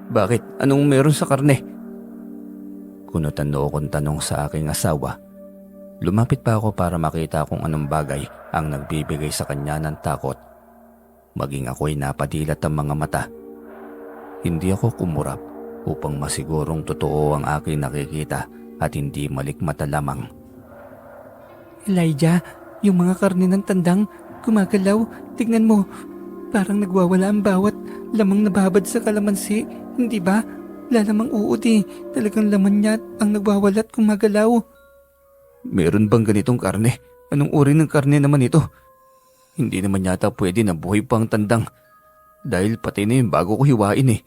Bakit? Anong meron sa karne? Kunutan noo kong tanong sa aking asawa. Lumapit pa ako para makita kung anong bagay ang nagbibigay sa kanya ng takot. Maging ako'y napadilat ang mga mata. Hindi ako kumurap upang masigurong totoo ang aking nakikita at hindi malikmata lamang. Elijah, yung mga karne ng tandang gumagalaw. Tignan mo, parang nagwawala ang bawat lamang nababad sa kalamansi. Hindi ba? Lalamang uod eh. Talagang laman niya ang nagwawala at gumagalaw. Meron bang ganitong karne? Anong uri ng karne naman ito? Hindi naman yata pwede na buhay pa ang tandang. Dahil patay na yun bago ko hiwain eh.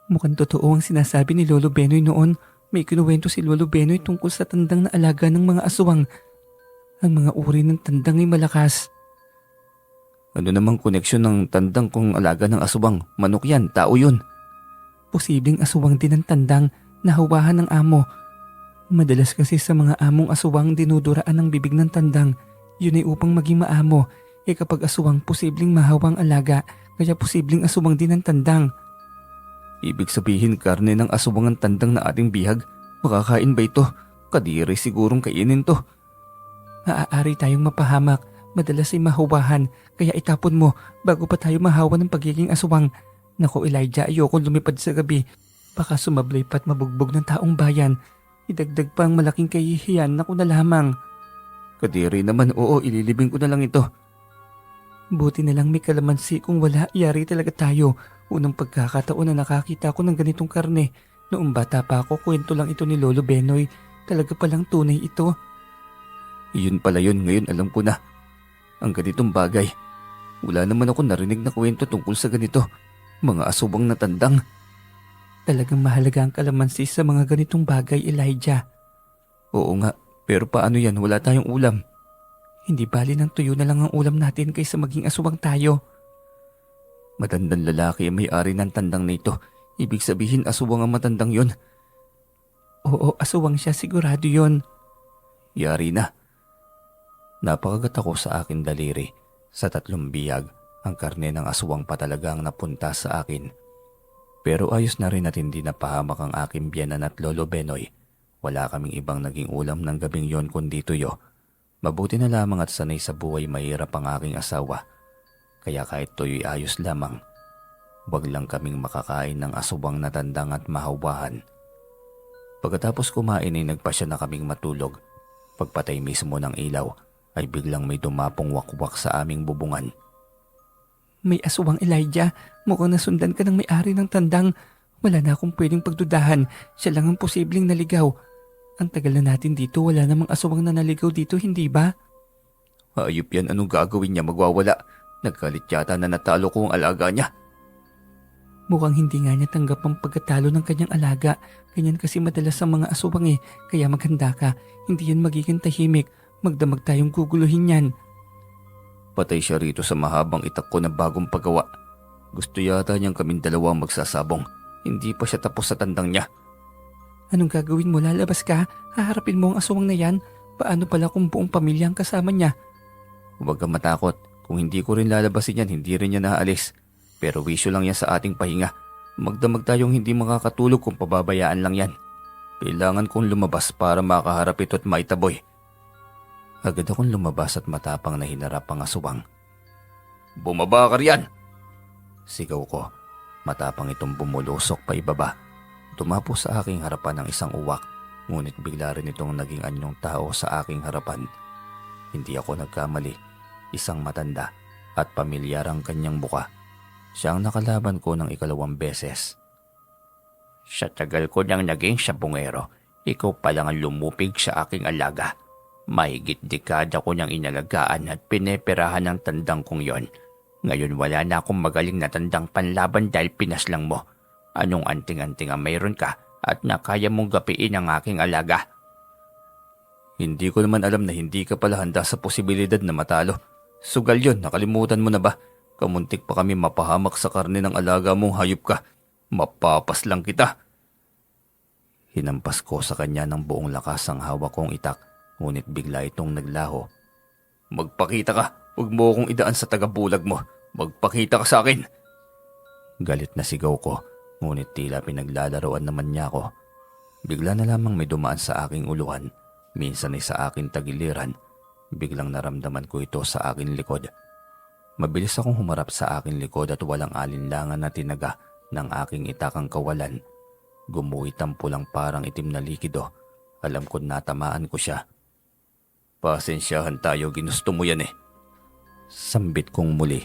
Mukhang totoo ang sinasabi ni Lolo Benoy noon. May kinuwento si Lolo Benoy tungkol sa tandang na alaga ng mga aswang. Ang mga uri ng tandang ay malakas. Ano namang koneksyon ng tandang kung alaga ng aswang? Manok yan, tao yun. Posibleng aswang din ang tandang na hawahan ng amo. Madalas kasi sa mga among aswang dinuduraan ang bibig ng tandang. Yun ay upang maging maamo. Kapag aswang, posibleng mahawang alaga, kaya posibleng aswang din ang tandang. Ibig sabihin karne ng aswang ang tandang na ating bihag? Makakain ba ito? Kadiri sigurong kainin to. Maaari tayong mapahamak. Madalas ay mahawahan, kaya itapon mo bago pa tayo mahawa ng pagiging aswang. Naku Elijah, ayoko lumipad sa gabi. Baka sumablay pa't mabugbog ng taong bayan. Idagdag pa ang malaking kahihiyan na ko na lamang. Kadiri naman, oo, ililibing ko na lang ito. Buti na lang may kalamansi, kung wala, yari talaga tayo. Unang pagkakataon na nakakita ko ng ganitong karne. Noong bata pa ako, kwento lang ito ni Lolo Benoy. Talaga palang tunay ito. Iyon pala yun, ngayon alam ko na. Ang ganitong bagay. Wala naman ako narinig na kwento tungkol sa ganito. Mga asubang na tandang. Talagang mahalaga ang kalamansi sa mga ganitong bagay, Elijah. Oo nga, pero paano yan? Wala tayong ulam. Hindi bali ng tuyo na lang ang ulam natin kaysa maging aswang tayo. Matandang lalaki ang may-ari ng tandang na ito. Ibig sabihin aswang ang matandang yon. Oo, aswang siya, sigurado yon. Yari na. Napakagat ako sa akin daliri. Sa 3 biyag, ang karne ng aswang pa talaga ang napunta sa akin. Pero ayos na rin at hindi napahamak ang aking biyanan at Lolo Benoy. Wala kaming ibang naging ulam ng gabing yon kundi tuyo. Mabuti na lamang at sanay sa buhay mahirap ang aking asawa. Kaya kahit tuyo'y ayos lamang, wag lang kaming makakain ng aswang na tandang at mahawahan. Pagkatapos kumain ay nagpasya na kaming matulog. Pagpatay mismo ng ilaw ay biglang may dumapong wakwak sa aming bubungan. May aswang, Elijah. Mukhang nasundan ka ng may-ari ng tandang. Wala na akong pwedeng pagdudahan. Siya lang ang posibleng naligaw. Ang tagal na natin dito, wala namang aswang na naligaw dito, hindi ba? Hayop yan, anong gagawin niya? Magwawala. Nagkalit yata na natalo ko ang alaga niya. Mukhang hindi nga niya tanggap ang pagkatalo ng kanyang alaga. Ganyan kasi madalas ang mga aswang kaya maghanda ka. Hindi yan magiging tahimik. Magdamag tayong guguluhin yan. Patay siya rito sa mahabang itak ko na bagong paggawa. Gusto yata niyang kaming dalawa magsasabong. Hindi pa siya tapos sa tandang niya. Anong gagawin mo? Lalabas ka? Haharapin mo ang aswang na yan? Paano pala kung buong pamilya ang kasama niya? Huwag kang matakot. Kung hindi ko rin lalabasin yan, hindi rin niya naalis. Pero wisyo lang yan sa ating pahinga. Magdamag tayong hindi makakatulog kung pababayaan lang yan. Kailangan kong lumabas para makaharap ito at maitaboy. Agad akong lumabas at matapang na hinarap ang aswang. Bumaba ka riyan! Sigaw ko. Matapang itong bumulusok pa ibaba. Tumapo sa aking harapan ng isang uwak, ngunit bigla rin itong naging anyong tao sa aking harapan. Hindi ako nagkamali. Isang matanda at pamilyar ang kanyang buka. Siya ang nakalaban ko ng 2 beses. Sa tagal ko nang naging sabungero, ikaw pa lang ang lumupig sa aking alaga. Mahigit dekada ko niyang inalagaan at pineperahan ng tandang kong yon. Ngayon wala na akong magaling na tandang panlaban dahil pinaslang mo. Anong anting-anting ang mayroon ka at nakaya mong gapiin ang aking alaga? Hindi ko naman alam na hindi ka pala handa sa posibilidad na matalo. Sugal yon, nakalimutan mo na ba? Kamuntik pa kami mapahamak sa karne ng alaga mong hayop ka. Mapapas lang kita. Hinampas ko sa kanya ng buong lakas ang hawak kong itak, ngunit bigla itong naglaho. Magpakita ka! Huwag mo akong idaan sa tagabulag mo. Magpakita ka sa akin! Galit na sigaw ko, Ngunit tila pinaglalaroan naman niya ako. Bigla na lamang may dumaan sa aking uluhan, minsan ay sa aking tagiliran. Biglang naramdaman ko ito sa aking likod. Mabilis akong humarap sa aking likod at walang alinlangan na tinaga ng aking itakang kawalan. Gumuhit ang pulang parang itim na likido. Alam ko natamaan ko siya. Pasensyahan tayo, ginusto mo yan eh. Sambit kong muli.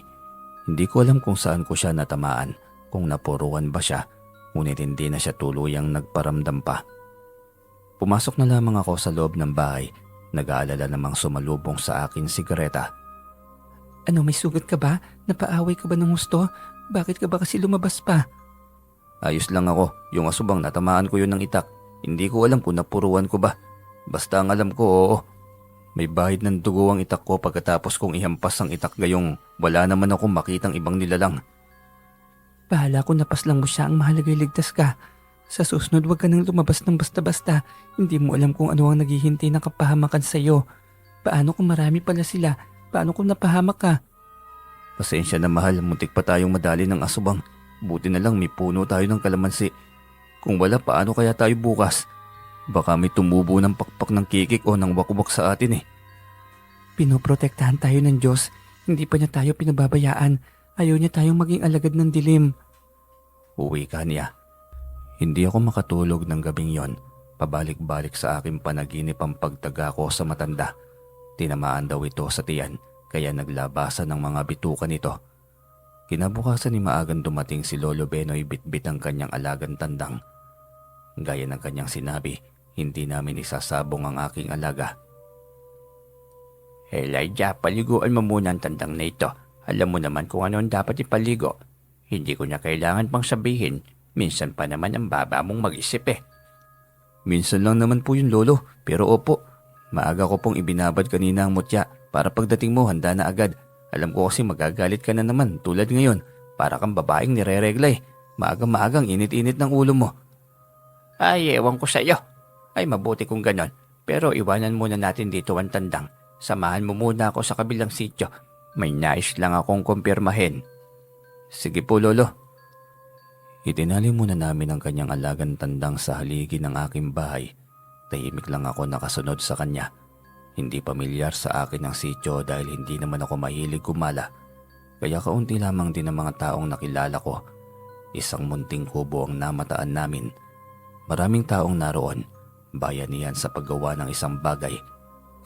Hindi ko alam kung saan ko siya natamaan, kung napuruan ba siya, ngunit hindi na siya tuluyang nagparamdam pa. Pumasok na lamang ako sa loob ng bahay, nag-aalala namang sumalubong sa akin sigareta. Ano, may sugat ka ba? Napaaway ka ba ng husto? Bakit ka ba kasi lumabas pa? Ayos lang ako, yung asubang natamaan ko yun ng itak. Hindi ko alam kung napuruan ko ba. Basta ang alam ko, oo. May bahid ng dugo ang itak ko pagkatapos kong ihampas ang itak gayong wala naman akong makitang ibang nilalang. Bahala kung napaslang mo siya, ang mahalagay ligtas ka. Sa susunod, huwag ka nang lumabas ng basta-basta. Hindi mo alam kung ano ang naghihintay ng kapahamakan sa'yo. Paano kung marami pala sila? Paano kung napahamak ka? Pasensya na mahal, muntik pa tayong madali ng asubang. Buti na lang may puno tayo ng kalamansi. Kung wala, paano kaya tayo bukas? Baka may tumubo ng pakpak ng kikik o ng wakwak sa atin eh. Pinoprotektahan tayo ng Diyos. Hindi pa niya tayo pinababayaan. Ayaw niya tayong maging alagad ng dilim. Uwi ka niya. Hindi ako makatulog ng gabing yon. Pabalik-balik sa aking panaginip ang pagtaga ko sa matanda. Tinamaan daw ito sa tiyan, kaya naglabasan ng mga bituka nito. Kinabukasan ni maagang dumating si Lolo Benoy bitbit ang kanyang alagang tandang. Gaya ng kanyang sinabi, hindi namin isasabong ang aking alaga. Elijah, paliguan mo muna ang tandang na ito. Alam mo naman kung ano ang dapat ipaligo. Hindi ko na kailangan pang sabihin. Minsan pa naman ang baba mong mag-isip eh. Minsan lang naman po yun, Lolo. Pero opo, maaga ko pong ibinabad kanina ang mutya para pagdating mo handa na agad. Alam ko kasi magagalit ka na naman tulad ngayon. Para kang babaeng nire-regla eh. Maagang-maagang init-init ng ulo mo. Ay, ewan ko sa iyo. Ay, mabuti kung ganon. Pero iwanan muna natin dito ang tandang. Samahan mo muna ako sa kabilang sityo. May nais lang akong kumpirmahin. Sige po, Lolo. Itinali muna namin ang kanyang alagang tandang sa haligi ng aking bahay. Tahimik lang ako nakasunod sa kanya. Hindi pamilyar sa akin ang sityo dahil hindi naman ako mahilig gumala. Kaya kaunti lamang din ang mga taong nakilala ko. Isang munting kubo ang namataan namin. Maraming taong naroon. Bayanihan sa paggawa ng isang bagay.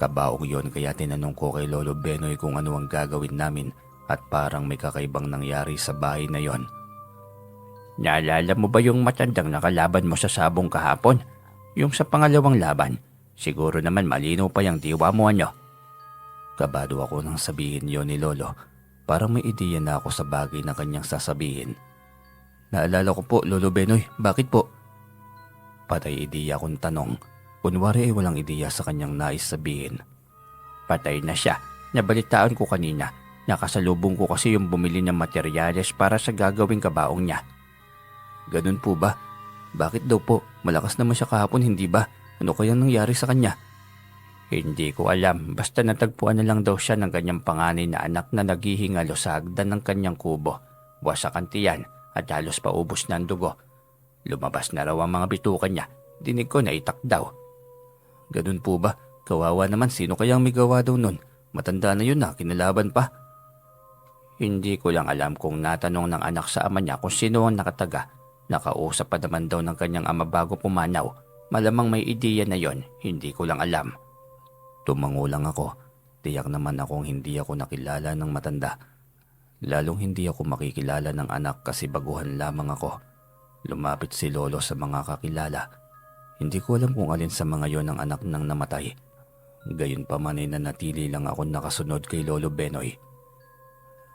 Kabaong yon kaya tinanong ko kay Lolo Benoy kung ano ang gagawin namin at parang may kakaibang nangyari sa bahay na yon. Naalala mo ba yung matandang nakalaban mo sa sabong kahapon? Yung sa pangalawang laban? Siguro naman malinaw pa yung diwa mo ano? Kabado ako nang sabihin yon ni Lolo. Parang may ideya na ako sa bagay na kanyang sasabihin. Naalala ko po, Lolo Benoy. Bakit po? Patay ideya kong tanong. Kunwari ay walang ideya sa kanyang nais sabihin. Patay na siya. Nabalitaan ko kanina. Nakasalubong ko kasi yung bumili ng materyales para sa gagawing kabaong niya. Ganun po ba? Bakit daw po? Malakas naman siya kahapon, hindi ba? Ano kayang nangyari sa kanya? Hindi ko alam. Basta natagpuan na lang daw siya ng kanyang panganay na anak na naghihingalo sa hagdan ng kanyang kubo. Wasak ang tiyan at halos paubos na ang dugo. Lumabas na raw ang mga bitukan niya. Dinig ko na itak daw. Ganun po ba? Kawawa naman, sino kayang may gawa daw nun? Matanda na yun na, kinalaban pa. Hindi ko lang alam kung natanong ng anak sa ama niya kung sino ang nakataga. Nakausap pa naman daw ng kanyang ama bago pumanaw. Malamang may ideya na yon, hindi ko lang alam. Tumango lang ako. Tiyak naman akong hindi ako nakilala ng matanda. Lalong hindi ako makikilala ng anak kasi baguhan lamang ako. Lumapit si Lolo sa mga kakilala. Hindi ko alam kung alin sa mga yon ang anak ng namatay. Gayunpaman ay nanatili lang ako nakasunod kay Lolo Benoy.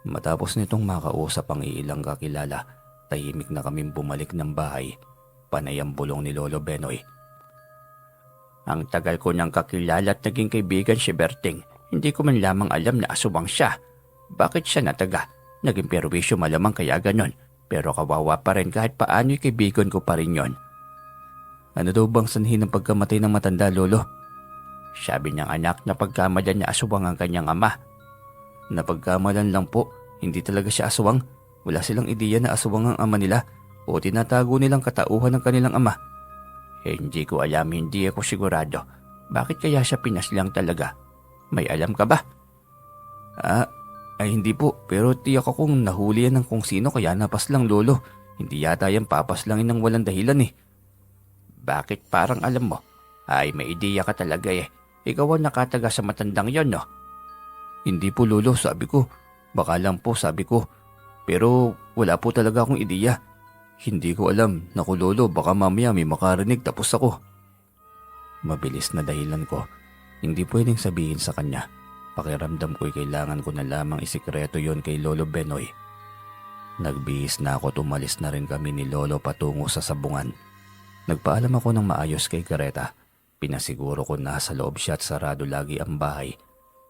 Matapos nitong makausap ang iilang kakilala, tahimik na kaming bumalik ng bahay. Panay ang bulong ni Lolo Benoy. Ang tagal ko nang kakilala at naging kaibigan si Berting. Hindi ko man lamang alam na asubang siya. Bakit siya nataga? Naging perwisyo malamang kaya ganon. Pero kawawa pa rin kahit paano'y kaibigan ko pa rin yon. Ano daw bang sanhi ng pagkamatay ng matanda, Lolo? Sabi ng anak na pagkamalan niya aswang ang kanyang ama. Napagkamalan lang po, hindi talaga siya aswang. Wala silang ideya na aswang ang ama nila. o tinatago nilang katauhan ng kanilang ama? Hindi ko alam, hindi ako sigurado. Bakit kaya siya pinaslang talaga? May alam ka ba? Ay hindi po, pero tiyak akong nahuli yan ng kung sino kaya napaslang lolo. Hindi yata yan papaslangin ng walang dahilan eh. Bakit parang alam mo? Ay may ideya ka talaga eh. Ikaw ang nakataga sa matandang yon, no? Hindi po lolo, sabi ko. Baka lang po, sabi ko. Pero wala po talaga akong ideya. Hindi ko alam. Naku lolo, baka mamaya may makarinig tapos ako. Mabilis na dahilan ko. Hindi pwedeng sabihin sa kanya. Pakiramdam ko'y kailangan ko na lamang isikreto yon kay Lolo Benoy. Nagbihis na ako at umalis na rin kami ni Lolo patungo sa sabungan. Nagpaalam ako ng maayos kay Greta. Pinasiguro ko na sa loob siya at sarado lagi ang bahay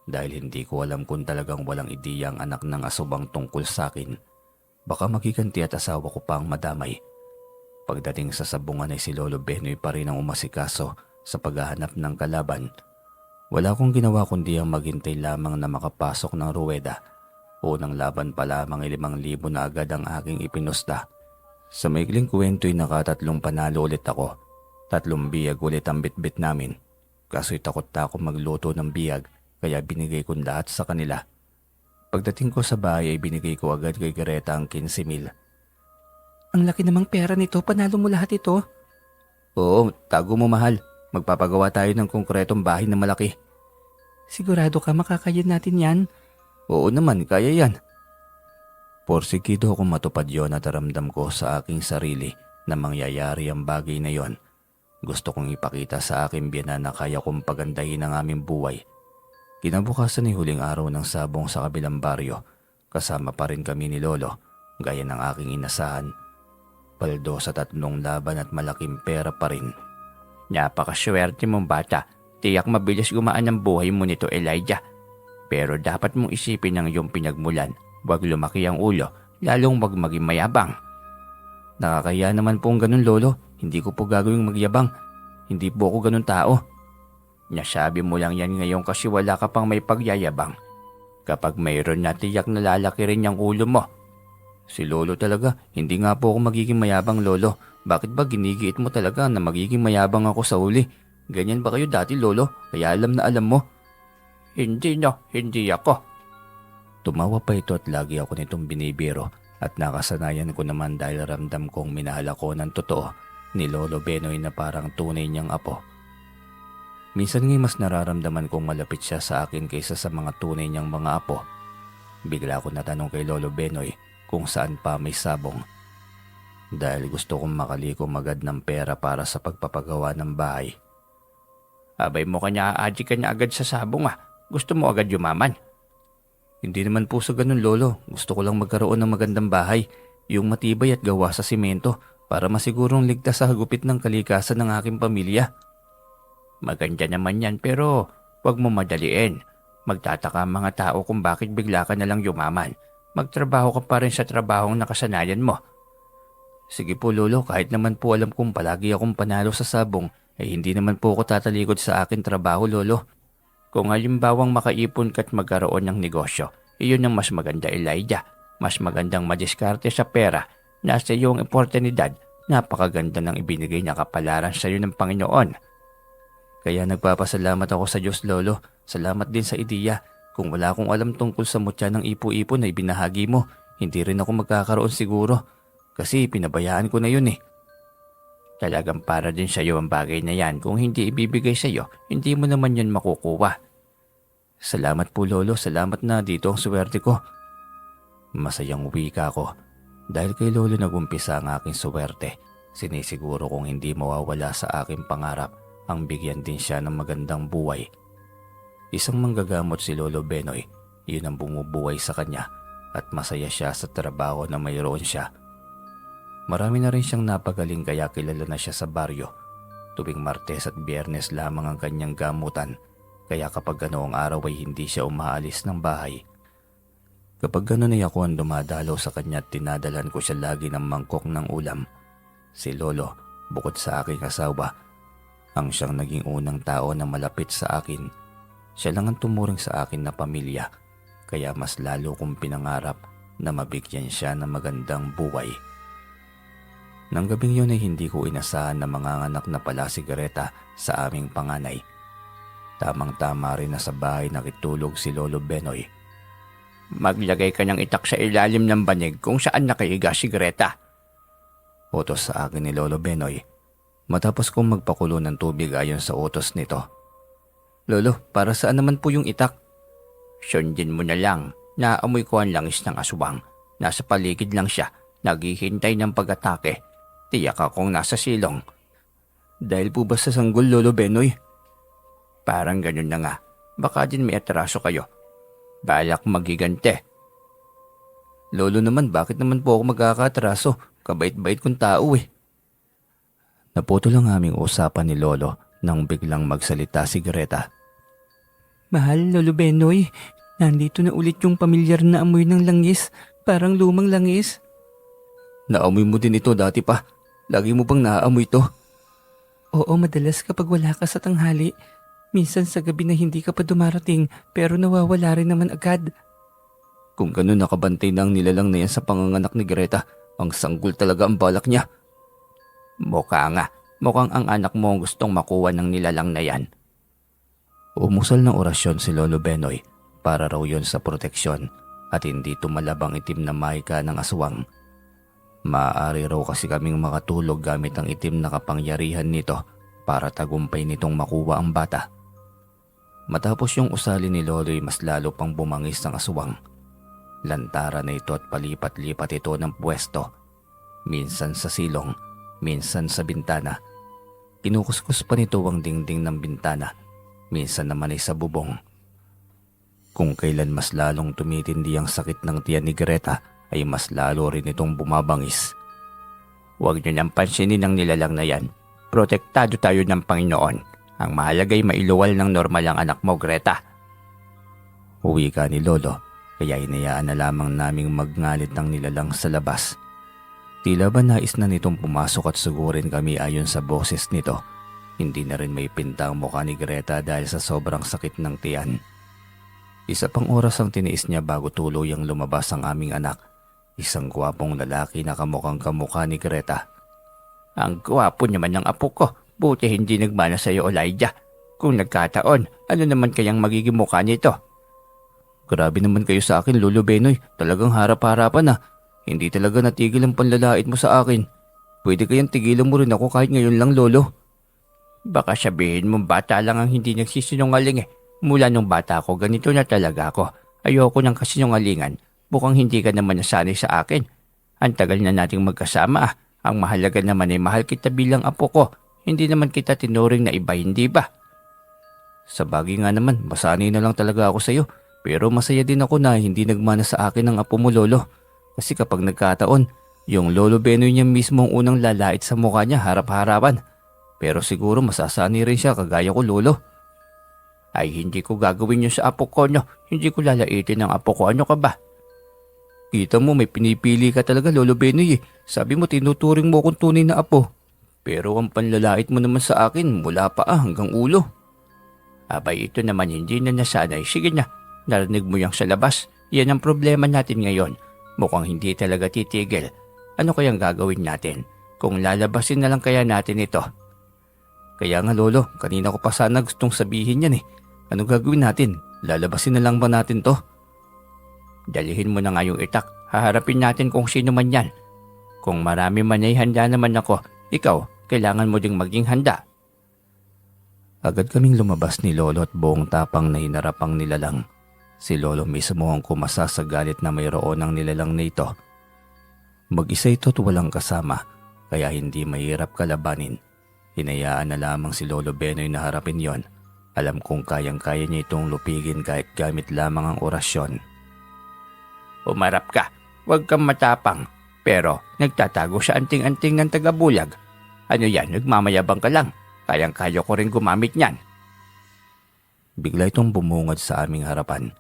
dahil hindi ko alam kung talagang walang ideya ang anak ng asubang tungkol sa akin. Baka magiganti at asawa ko pa ang madamay. Pagdating sa sabungan ay si Lolo Benoy pa rin ang umasikaso sa paghahanap ng kalaban. Wala akong ginawa kundi ang maghintay lamang na makapasok ng ruweda. Unang laban pa lamang ay 5,000 na agad ang aking ipinusta. Sa maikling kwento'y nakatatlong panalo ulit ako. 3 biyag ulit ang bitbit namin. Kaso'y takot na ako magluto ng biyag kaya binigay ko lahat sa kanila. Pagdating ko sa bahay ay binigay ko agad kay Greta ang 15,000. Ang laki namang pera nito, panalo mo lahat ito. Oo, tago mo mahal. Magpapagawa tayo ng konkretong bahay na malaki. Sigurado ka makakayod natin yan? Oo naman, kaya yan. Porsigido akong matupad yon at ramdam ko sa aking sarili na mangyayari ang bagay na yon. Gusto kong ipakita sa aking biyanan na kaya kong pagandahin ang aming buhay. Kinabukasan ay huling araw ng sabong sa kabilang baryo. Kasama pa rin kami ni Lolo, gaya ng aking inasahan. Paldo sa 3 laban at malaking pera pa rin. Napakaswerte mong bata. Tiyak mabilis gumaan ang buhay mo nito, Elijah. Pero dapat mong isipin ang iyong pinagmulan. Huwag lumaki ang ulo, lalong huwag maging mayabang. Nakakaya naman po ang ganun, Lolo. Hindi ko po gagawing magyabang. Hindi po ako ganun tao. Nasabi mo lang yan ngayon kasi wala ka pang may pagyayabang. Kapag mayroon na tiyak na lalaki rin yung ulo mo. Si Lolo talaga, hindi nga po ako magiging mayabang, Lolo. Bakit ba ginigiit mo talaga na magiging mayabang ako sa uli? Ganyan ba kayo dati, Lolo? Kaya alam na alam mo. Hindi no, hindi ako. Tumawa pa ito at lagi ako nitong binibiro at nakasanayan ko naman dahil ramdam kong minahal ako ng totoo ni Lolo Benoy na parang tunay niyang apo. Minsan ngay mas nararamdaman kong malapit siya sa akin kaysa sa mga tunay niyang mga apo. Bigla ko natanong kay Lolo Benoy kung saan pa may sabong. Dahil gusto kong makalikom agad ng pera para sa pagpapagawa ng bahay. Abay mo kanya aadi ka na agad sa sabong ah. Gusto mo agad yumaman? Hindi naman po sa ganun, Lolo. Gusto ko lang magkaroon ng magandang bahay. Yung matibay at gawa sa simento para masigurong ligtas sa hagupit ng kalikasan ng aking pamilya. Maganda naman yan pero wag mo madaliin. Magtataka ang mga tao kung bakit bigla ka na lang yumaman. Magtrabaho ka pa rin sa trabahong nakasanayan mo. Sige po, Lolo, kahit naman po alam kong palagi akong panalo sa sabong, hindi naman po ako tatalikod sa aking trabaho, Lolo. Kung halimbawang makaipon ka at magkaroon ng negosyo, iyon ang mas maganda, Elijah. Mas magandang madiskarte sa pera. Nasa iyo ang oportunidad. Napakaganda ng ibinigay na kapalaran sa iyo ng Panginoon. Kaya nagpapasalamat ako sa Diyos, Lolo. Salamat din sa ideya. Kung wala akong alam tungkol sa mutya ng ipo-ipo na ibinahagi mo, hindi rin ako magkakaroon siguro. Kasi pinabayaan ko na yun eh. Talagang para din sa iyo ang bagay na yan. Kung hindi ibibigay sa iyo, hindi mo naman yun makukuha. Salamat po, Lolo. Salamat na dito ang swerte ko. Masayang wika ko. Dahil kay Lolo nagumpisa ang aking swerte, sinisiguro kong hindi mawawala sa aking pangarap ang bigyan din siya ng magandang buhay. Isang manggagamot si Lolo Benoy. Yun ang bumubuhay sa kanya at masaya siya sa trabaho na mayroon siya. Marami na rin siyang napagaling kaya kilala na siya sa baryo. Tuwing Martes at Biyernes lamang ang kanyang gamutan. Kaya kapag ganoong araw ay hindi siya umaalis ng bahay. Kapag gano'n ay ako ang dumadalaw sa kanya at tinadalan ko siya lagi ng mangkok ng ulam. Si Lolo, bukod sa aking asawa, ang siyang naging unang tao na malapit sa akin. Siya lang ang tumuring sa akin na pamilya. Kaya mas lalo kong pinangarap na mabigyan siya ng magandang buhay. Nang gabing yun ay hindi ko inasahan na manganganak na pala si Greta sa aming panganay. Tamang-tama rin na sa bahay nakitulog si Lolo Benoy. Maglagay ka ng itak sa ilalim ng banig kung saan nakaiga si Greta. Utos sa akin ni Lolo Benoy matapos kong magpakulo ng tubig ayon sa utos nito. Lolo, para saan naman po yung itak? Sundin mo na lang. Naamoy ko ang langis ng aswang. Nasa paligid lang siya. Naghihintay ng pag-atake. Tiyak akong nasa silong. Dahil po ba sa sanggol, Lolo Benoy? Parang ganun na nga. Baka din may atraso kayo. Balak magigante. Lolo naman, bakit naman po ako magkakatraso? Kabait-bait kong tao eh. Naputol ang aming usapan ni Lolo nang biglang magsalita si Greta. Mahal, Lolo Benoy, nandito na ulit yung pamilyar na amoy ng langis, parang lumang langis. Naamoy mo din ito dati pa. Lagi mo bang naaamoy ito? Oo, madalas kapag wala ka sa tanghali. Minsan sa gabi na hindi ka pa dumarating pero nawawala rin naman agad. Kung ganun nakabantay na ang nilalang na yan sa panganganak ni Greta, ang sanggol talaga ang balak niya. Mukha nga, mukhang ang anak mo ang gustong makuha ng nilalang na yan. Umusal ng orasyon si Lolo Benoy para raw yon sa proteksyon at hindi tumalabang itim na mahika ng aswang. Maaari raw kasi kaming makatulog gamit ang itim na kapangyarihan nito para tagumpay nitong makuha ang bata. Matapos yung usali ni Lolo ay mas lalo pang bumangis ang aswang. Lantara na ito at palipat-lipat ito ng pwesto. Minsan sa silong, minsan sa bintana. Kinukuskus pa nito ang dingding ng bintana. Minsan naman ay sa bubong. Kung kailan mas lalong tumitindi ang sakit ng tiyan ni Greta, ay mas lalo rin itong bumabangis. Huwag niyo nang pansinin ang nilalang na yan. Protektado tayo ng Panginoon. Ang mahalaga'y mailuwal ng normal ang anak mo, Greta. Uwi ka ni Lolo, kaya hinayaan na lamang naming magngalit ng nilalang sa labas. Tila ba nais na nitong pumasok at sugurin kami ayon sa boses nito. Hindi na rin may pinta ang mukha ni Greta dahil sa sobrang sakit ng tiyan. Isa pang oras ang tiniis niya bago tuluyang lumabas ang aming anak. Isang gwapong lalaki na kamukhang kamukha ni Greta. Ang gwapo naman ng apo ko. Buti hindi nagmana sa iyo, Elijah. Kung nagkataon, ano naman kayang magiging mukha nito? Grabe naman kayo sa akin, Lolo Benoy. Talagang harap-harapan na. Hindi talaga natigil ang panlalait mo sa akin. Pwede kayang tigilan mo rin ako kahit ngayon lang, Lolo. Baka sabihin mong bata lang ang hindi nagsisinungaling eh. Mula nung bata ko, ganito na talaga ako. Ayoko ng kasinungalingan. Mukhang hindi ka naman nasanay sa akin. Ang tagal na nating magkasama ah. Ang mahalaga naman ay mahal kita bilang apo ko. Hindi naman kita tinuring na iba, hindi ba? Sa bagay nga naman, masanay na lang talaga ako sa iyo. Pero masaya din ako na hindi nagmana sa akin ang apo mo, Lolo. Kasi kapag nagkataon, yung Lolo Benoy niya mismo ang unang lalait sa mukha niya harap-harapan. Pero siguro masasanay rin siya kagaya ko, Lolo. Ay hindi ko gagawin yun sa apo ko, no? Hindi ko lalaitin ang apo ko, ano ka ba? Kita mo may pinipili ka talaga, Lolo Benoy eh. Sabi mo tinuturing mo akong tunay na apo. Pero ang panlalait mo naman sa akin mula paa hanggang ulo. Abay ito naman hindi na nasanay. Sige na, narinig mo yang sa labas. Yan ang problema natin ngayon. Mukhang hindi talaga titigil. Ano kayang gagawin natin? Kung lalabasin na lang kaya natin ito? Kaya nga Lolo, kanina ko pa sana gustong sabihin yan eh. Ano gagawin natin? Lalabasin na lang ba natin to? Dalihin mo na nga yung itak. Haharapin natin kung sino man yan. Kung marami man ay handa naman ako, ikaw, kailangan mo ding maging handa. Agad kaming lumabas ni Lolo at buong tapang na hinarap ang nilalang. Si Lolo mismo ang kumasa sa galit na mayroon ng nilalang na ito. Mag-isa ito at walang kasama, kaya hindi mahirap kalabanin. Hinayaan na lamang si Lolo Benoy na harapin yon. Alam kong kayang-kaya niya itong lupigin kahit gamit lamang ang orasyon. Umarap ka, huwag kang matapang. Pero nagtatago sa anting-anting ng taga-bulag. Ano yan, nagmamayabang ka lang. Kayang-kaya ko rin gumamit niyan. Bigla itong bumungad sa aming harapan.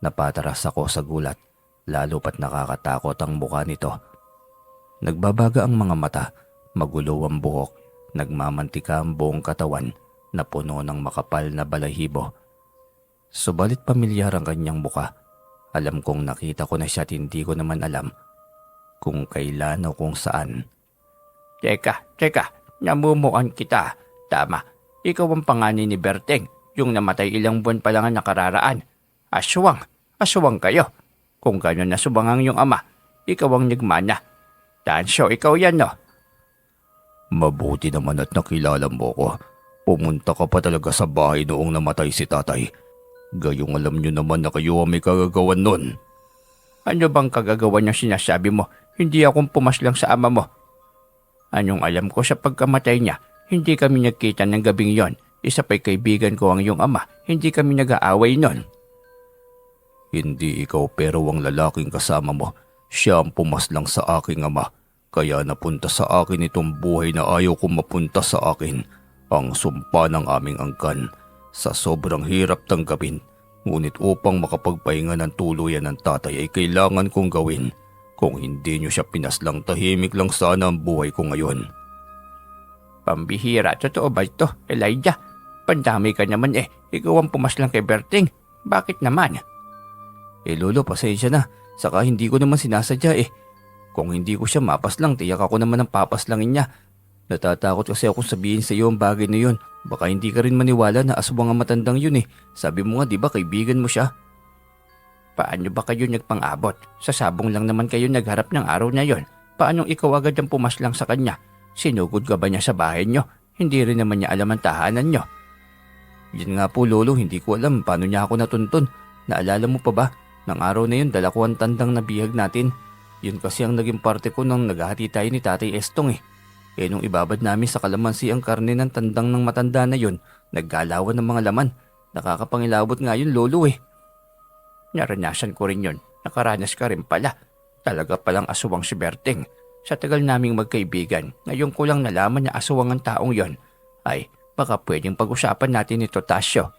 Napataras ako sa gulat, lalo pat nakakatakot ang mukha nito. Nagbabaga ang mga mata, magulo ang buhok, nagmamantika ang buong katawan na puno ng makapal na balahibo. Subalit pamilyar ang kanyang mukha. Alam kong nakita ko na siya at hindi ko naman alam kung kailan o kung saan. Teka, namumuan kita. Tama, ikaw ang panganay ni Berteng, yung namatay ilang buwan pa lang ang nakararaan. Aswang kayo. Kung gano'n nasubang ang iyong ama, ikaw ang nagmana. Tansyo, ikaw yan, no? Mabuti naman at nakilala mo ko. Pumunta ka pa talaga sa bahay noong namatay si tatay. Gayong alam nyo naman na kayo ang may kagagawan nun. Ano bang kagagawan yung sinasabi mo? Hindi akong pumaslang sa ama mo. Anong alam ko sa pagkamatay niya? Hindi kami nagkita ng gabing yon. Isa pa'y kaibigan ko ang iyong ama. Hindi kami nag-aaway nun. Hindi ikaw pero ang lalaking kasama mo. Siya ang pumaslang sa aking ama. Kaya napunta sa akin itong buhay na ayaw kong mapunta sa akin. Ang sumpa ng aming angkan. Sa sobrang hirap tanggapin. Ngunit upang makapagpahinga ng tuluyan ng tatay ay kailangan kong gawin. Kung hindi niyo siya pinaslang, tahimik lang sana ang buhay ko ngayon. Pambihira, totoo ba ito, Elijah? Pandami ka naman eh. Ikaw ang pumaslang kay Berting. Bakit naman? Lolo, pasensya na. Saka hindi ko naman sinasadya eh. Kung hindi ko siya mapaslang, tiyak ako naman ang papaslangin niya. Natatakot kasi akong sabihin sa iyo ang bagay na yun. Baka hindi ka rin maniwala na aswang ang matandang yun eh. Sabi mo nga, di ba kaibigan mo siya? Paano ba kayo nagpang-abot? Sa sabong lang naman kayo nagharap ng araw na yon. Paano ikaw agad ang pumaslang sa kanya? Sinugod ka ba niya sa bahay niyo? Hindi rin naman niya alam ang tahanan niyo. Yun nga po lolo, hindi ko alam paano niya ako natuntun. Naalala mo pa ba? Nang araw na yun, dala ko ang tandang na bihag natin. Yun kasi ang naging parte ko nang naghahati tayo ni Tatay Estong eh. Nung ibabad namin sa kalamansi ang karne ng tandang ng matanda na yun, naggalawan ng mga laman. Nakakapangilabot nga yun lolo eh. Naranasan ko rin yun. Nakaranas ka rin pala. Talaga palang aswang si Berting. Sa tagal naming magkaibigan, ngayon ko lang nalaman na aswang ang taong yon. Ay, baka pwedeng pag-usapan natin ito, Tasyo.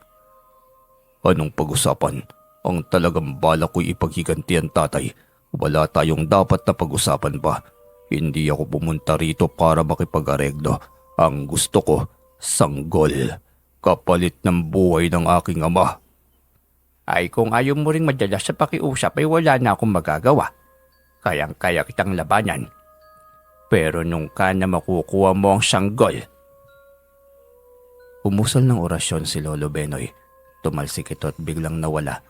Anong pag-usapan? Ang talagang balak ko'y ipaghiganti ang tatay. Wala tayong dapat na pag-usapan pa. Hindi ako pumunta rito para makipag-areglo. Ang gusto ko, sanggol. Kapalit ng buhay ng aking ama. Ay kung ayaw mo ring madalas sa pakiusap ay wala na akong magagawa. Kayang-kaya kitang labanan. Pero nung ka na makukuha mo ang sanggol. Umusal ng orasyon si Lolo Benoy. Tumalsik ito at biglang nawala.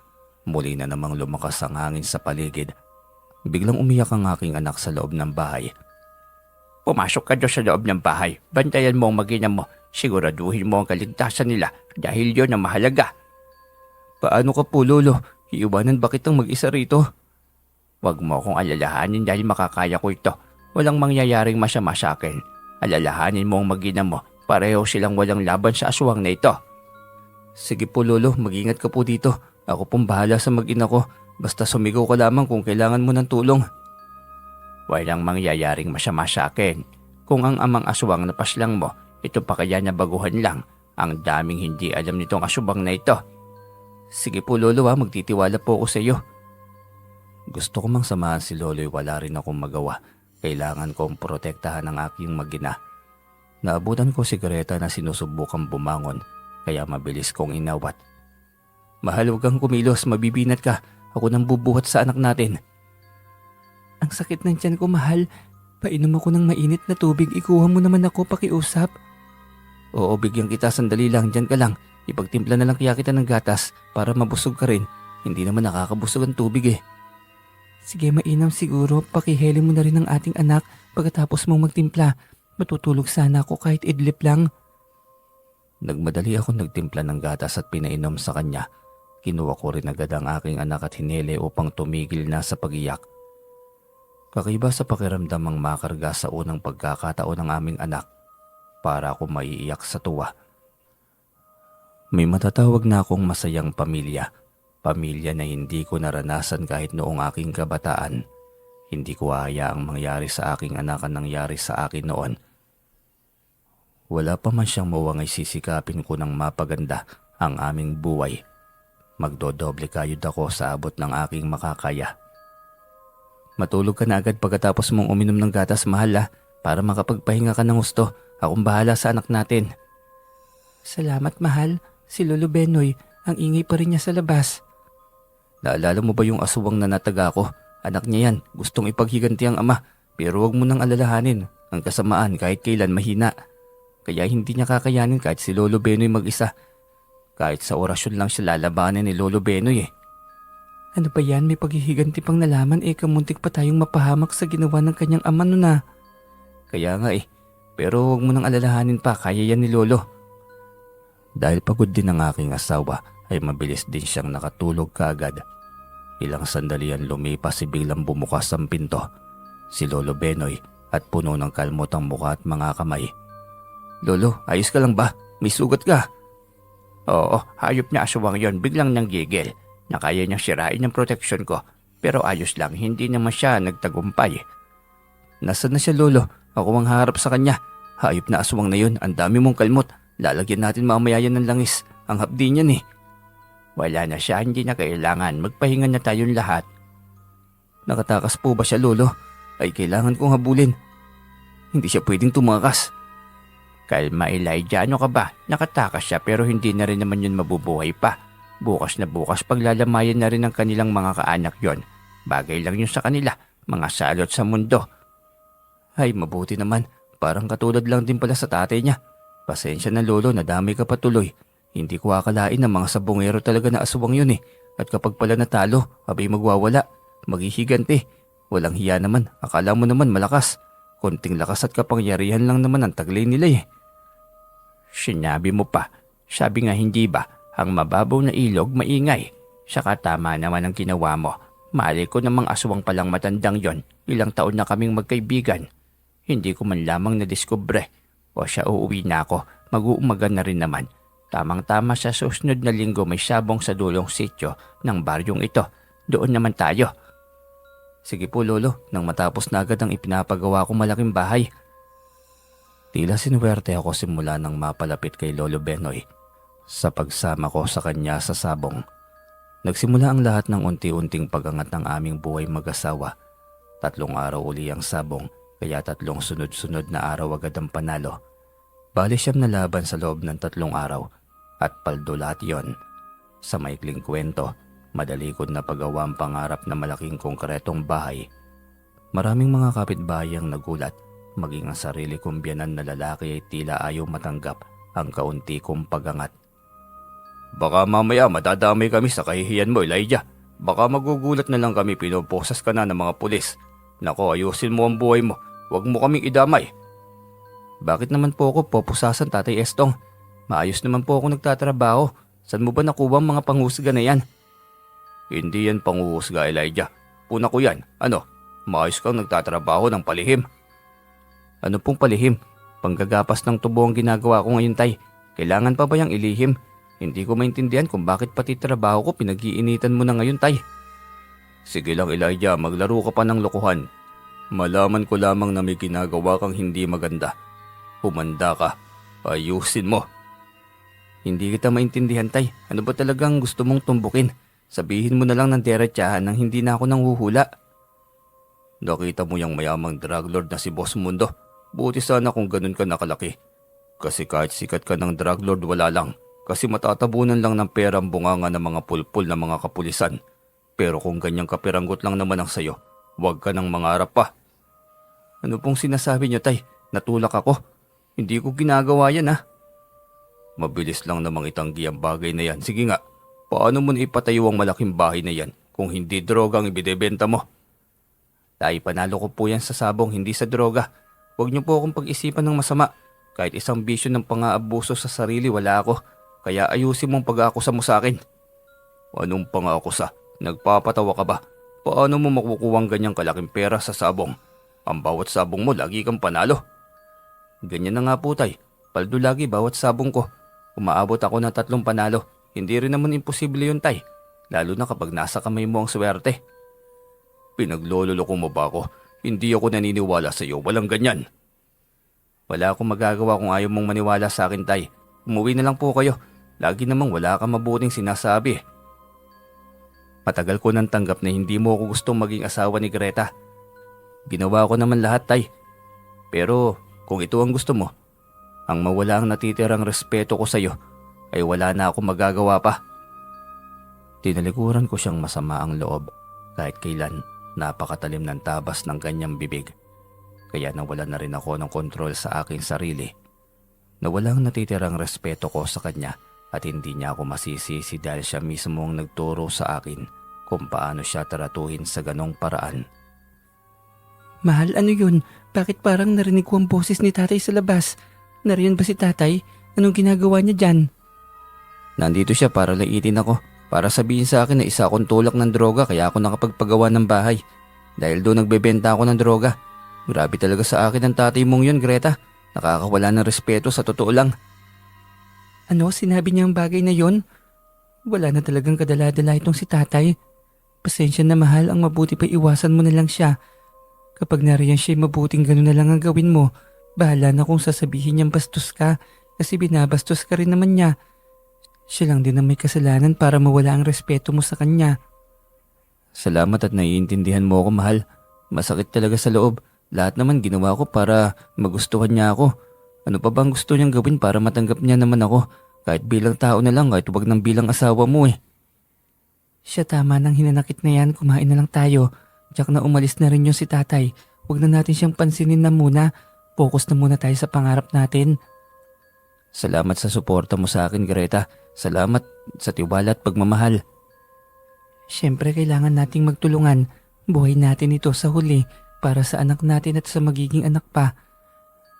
Muli na namang lumakas ang hangin sa paligid. Biglang umiyak ang aking anak sa loob ng bahay. Pumasok ka doon sa loob ng bahay. Bantayan mo ang mag-ina mo. Siguraduhin mo ang kaligtasan nila dahil yun ang mahalaga. Paano ka po, Lolo? Iiwanan ba kitang mag-isa rito? Huwag mo akong alalahanin dahil makakaya ko ito. Walang mangyayaring masama sa akin. Alalahanin mo ang mag-ina mo. Pareho silang walang laban sa aswang na ito. Sige po, Lolo. Mag-ingat ka po dito. Ako pong bahala sa mag-ina ko. Basta sumigaw ka lamang kung kailangan mo ng tulong. Walang mangyayaring masama sa akin. Kung ang amang aswang napaslang mo, ito pa kaya na baguhan lang. Ang daming hindi alam nitong aswang na ito. Sige po Lolo magtitiwala po ako sa iyo. Gusto ko mang samahan si Lolo'y wala rin akong magawa. Kailangan kong protektahan ang aking mag-ina. Naabutan ko si Greta na sinusubukang bumangon, kaya mabilis kong inawat. Mahal, huwag kang kumilos, mabibinat ka. Ako nang bubuhat sa anak natin. Ang sakit ng tiyan ko, mahal. Painom ako ng mainit na tubig. Ikuha mo naman ako, pakiusap. Oo, bigyan kita. Sandali lang, dyan ka lang. Ipagtimpla na lang kaya kita ng gatas para mabusog ka rin. Hindi naman nakakabusog ang tubig eh. Sige, mainam siguro. Pakiheli mo na rin ang ating anak pagkatapos mong magtimpla. Matutulog sana ako kahit idlip lang. Nagmadali ako nagtimpla ng gatas at pinainom sa kanya. Kinuha ko rin agad ang aking anak at hinele upang tumigil na sa pagiyak. Kakaiba sa pakiramdam ang makarga sa unang pagkakataon ng aming anak para ako maiiyak sa tuwa. May matatawag na akong masayang pamilya. Pamilya na hindi ko naranasan kahit noong aking kabataan. Hindi ko hayaang mangyari sa aking anak ang nangyari sa akin noon. Wala pa man siyang mawangay sisikapin ko ng mapaganda ang aming buhay. Magdodoble kayod ako sa abot ng aking makakaya. Matulog ka na agad pagkatapos mong uminom ng gatas, mahal para makapagpahinga ka ng gusto. Akong bahala sa anak natin. Salamat, mahal. Si Lolo Benoy, ang ingay pa rin niya sa labas. Naalala mo ba yung aswang na nataga ko? Anak niya yan, gustong ipaghiganti ang ama. Pero wag mo nang alalahanin. Ang kasamaan kahit kailan mahina. Kaya hindi niya kakayanin kahit si Lolo Benoy mag-isa. Kahit sa orasyon lang siya lalabanan ni Lolo Benoy eh. Ano ba yan? May paghihiganti pang nalaman kamuntik pa tayong mapahamak sa ginawa ng kanyang ama nun na. Kaya nga eh. Pero huwag mo nang alalahanin pa, kaya yan ni Lolo. Dahil pagod din ang aking asawa ay mabilis din siyang nakatulog kaagad. Ilang sandalian lumipas si biglang bumukas ang pinto. Si Lolo Benoy at puno ng kalmot ang mukha at mga kamay. Lolo, ayos ka lang ba? May sugat ka? Oo, hayop na aswang yon, biglang nanggigil. Nakaya niyang sirain ang proteksyon ko. Pero ayos lang, hindi naman siya nagtagumpay. Nasaan na siya, Lolo? Ako ang harap sa kanya. Hayop na aswang na yun, ang dami mong kalmot. Lalagyan natin mamaya yan ng langis. Ang hapdi niyan eh. Wala na siya, hindi na kailangan. Magpahinga na tayong lahat. Nakatakas po ba siya, Lolo? Ay kailangan kong habulin. Hindi siya pwedeng tumakas. Kalma, Elijah, ano ka ba? Nakatakas siya pero hindi na rin naman yun mabubuhay pa. Bukas na bukas paglalamayan na rin ng kanilang mga kaanak yon. Bagay lang yun sa kanila, mga salot sa mundo. Ay, mabuti naman. Parang katulad lang din pala sa tatay niya. Pasensya na, Lolo, nadamay ka patuloy. Hindi ko akalain na mga sabongero talaga na aswang yun eh. At kapag pala natalo, abay magwawala. Maghihiganti. Walang hiya naman. Akala mo naman malakas. Konting lakas at kapangyarihan lang naman ang taglay nila eh. Sinabi mo pa. Sabi nga hindi ba, ang mababaw na ilog maingay. Saka tama naman ang ginawa mo. Mali ko namang aswang palang matandang yon. Ilang taon na kaming magkaibigan. Hindi ko man lamang nadiskubre. O siya, uuwi na ako. Mag-uumaga na rin naman. Tamang-tama sa susunod na linggo may sabong sa dulong sityo ng baryong ito. Doon naman tayo. Sige po, Lolo, nang matapos na agad ang ipinapagawa kong malaking bahay. Tila sinuwerte ako simula nang mapalapit kay Lolo Benoy sa pagsama ko sa kanya sa sabong. Nagsimula ang lahat ng unti-unting pagangat ng aming buhay mag-asawa. 3 araw uli ang sabong, kaya 3 sunod-sunod na araw agad ang panalo. Bali 9 na laban sa loob ng 3 araw at paldo lahat yon. Sa maikling kwento, madali ko na pagawa ang pangarap na malaking konkretong bahay. Maraming mga kapitbahay ang nagulat, maging ang sarili kong biyanan na lalaki ay tila ayaw matanggap ang kaunti kong pagangat. Baka mamaya madadamay kami sa kahihiyan mo, Elijah. Baka magugulat na lang kami pinoposas ka na ng mga pulis. Nako, ayusin mo ang buhay mo. Huwag mo kaming idamay. Bakit naman po ako popusasan, Tatay Estong? Maayos naman po ako nagtatrabaho. Saan mo ba nakuha ang mga panghusga na yan? Hindi yan panghusga, Elijah. Puna ko yan. Ano? Maayos kang nagtatrabaho ng palihim. Ano pong palihim? Panggagapas ng tubo ang ginagawa ko ngayon, Tay. Kailangan pa ba yung ilihim? Hindi ko maintindihan kung bakit pati trabaho ko pinag-iinitan mo na ngayon, Tay. Sige lang, Elijah, maglaro ka pa ng lokohan. Malaman ko lamang na may ginagawa kang hindi maganda. Humanda ka. Ayusin mo. Hindi kita maintindihan, Tay. Ano ba talagang gusto mong tumbukin? Sabihin mo na lang ng diretsahan nang hindi na ako nanghuhula. Nakita mo yung mayamang drug lord na si Boss Mundo. Buti sana kung ganun ka nakalaki. Kasi kahit sikat ka ng drug lord, wala lang. Kasi matatabunan lang ng pera ang bunganga ng mga pulpul na mga kapulisan. Pero kung ganyang kapiranggot lang naman ang sayo, huwag ka nang mangarap pa. Ano pong sinasabi niyo, Tay? Natulak ako? Hindi ko ginagawa yan, ha? Mabilis lang namang itanggi ang bagay na yan. Sige nga, paano mo na ipatayo ang malaking bahay na yan kung hindi droga ang ibinebenta mo? Tay, panalo ko po yan sa sabong, hindi sa droga. Huwag niyo po akong pag-isipan ng masama. Kahit isang bisyo ng pang-aabuso sa sarili, wala ako. Kaya ayusin mong pag-aakusa mo sa akin. Anong pang-aakusa? Nagpapatawa ka ba? Paano mo makukuha ang ganyang kalaking pera sa sabong? Ang bawat sabong mo, lagi kang panalo. Ganyan na nga po, Tay. Paldo lagi bawat sabong ko. Umaabot ako ng 3 panalo. Hindi rin naman imposible yun, Tay. Lalo na kapag nasa kamay mo ang swerte. Pinaglololoko mo ba ako? Hindi ako naniniwala sa iyo. Walang ganyan. Wala akong magagawa kung ayaw mong maniwala sa akin, Tay. Umuwi na lang po kayo. Lagi namang wala kang mabuting sinasabi. Matagal ko nang tanggap na hindi mo ako gustong maging asawa ni Greta. Ginawa ko naman lahat, Tay. Pero kung ito ang gusto mo, ang mawala ang natitirang respeto ko sa iyo, ay wala na akong magagawa pa. Tinalikuran ko siyang masama ang loob. Kahit kailan, napakatalim ng tabas ng kanyang bibig. kaya nawala na rin ako ng kontrol sa aking sarili. Nawalang natitirang respeto ko sa kanya at hindi niya ako masisisi dahil siya mismo ang nagturo sa akin kung paano siya tratuhin sa ganong paraan. Mahal, ano yun? Bakit parang narinig ko ang boses ni tatay sa labas? Nariyan ba si tatay? Anong ginagawa niya dyan? Nandito siya para laitin ako, para sabihin sa akin na isa akong tulak ng droga kaya ako nakapagpagawa ng bahay. Dahil doon nagbebenta ako ng droga. Grabe talaga sa akin ang tatay mong yun, Greta. Nakakawala ng respeto sa totoo lang. Ano, sinabi niya ang bagay na yon? Wala na talagang kadala-dala itong si tatay. Pasensya na mahal, ang mabuti pa iwasan mo na lang siya. Kapag nariyan siya, mabuting gano'n na lang ang gawin mo. Bahala na kung sasabihin niyang bastos ka kasi binabastos ka rin naman niya. Siya lang din ang may kasalanan para mawala ang respeto mo sa kanya. Salamat at naiintindihan mo ako, mahal. Masakit talaga sa loob. Lahat naman ginawa ko para magustuhan niya ako. Ano pa bang gusto niyang gawin para matanggap niya naman ako? Kahit bilang tao na lang, kahit huwag nang bilang asawa mo eh. Siya, tama nang hinanakit na yan, kumain na lang tayo. Diyak na umalis na rin yung si tatay. Huwag na natin siyang pansinin na muna. Focus na muna tayo sa pangarap natin. Salamat sa suporta mo sa akin, Greta. Salamat sa tiwala at pagmamahal. Siyempre kailangan nating magtulungan. Buhay natin ito sa huli para sa anak natin at sa magiging anak pa.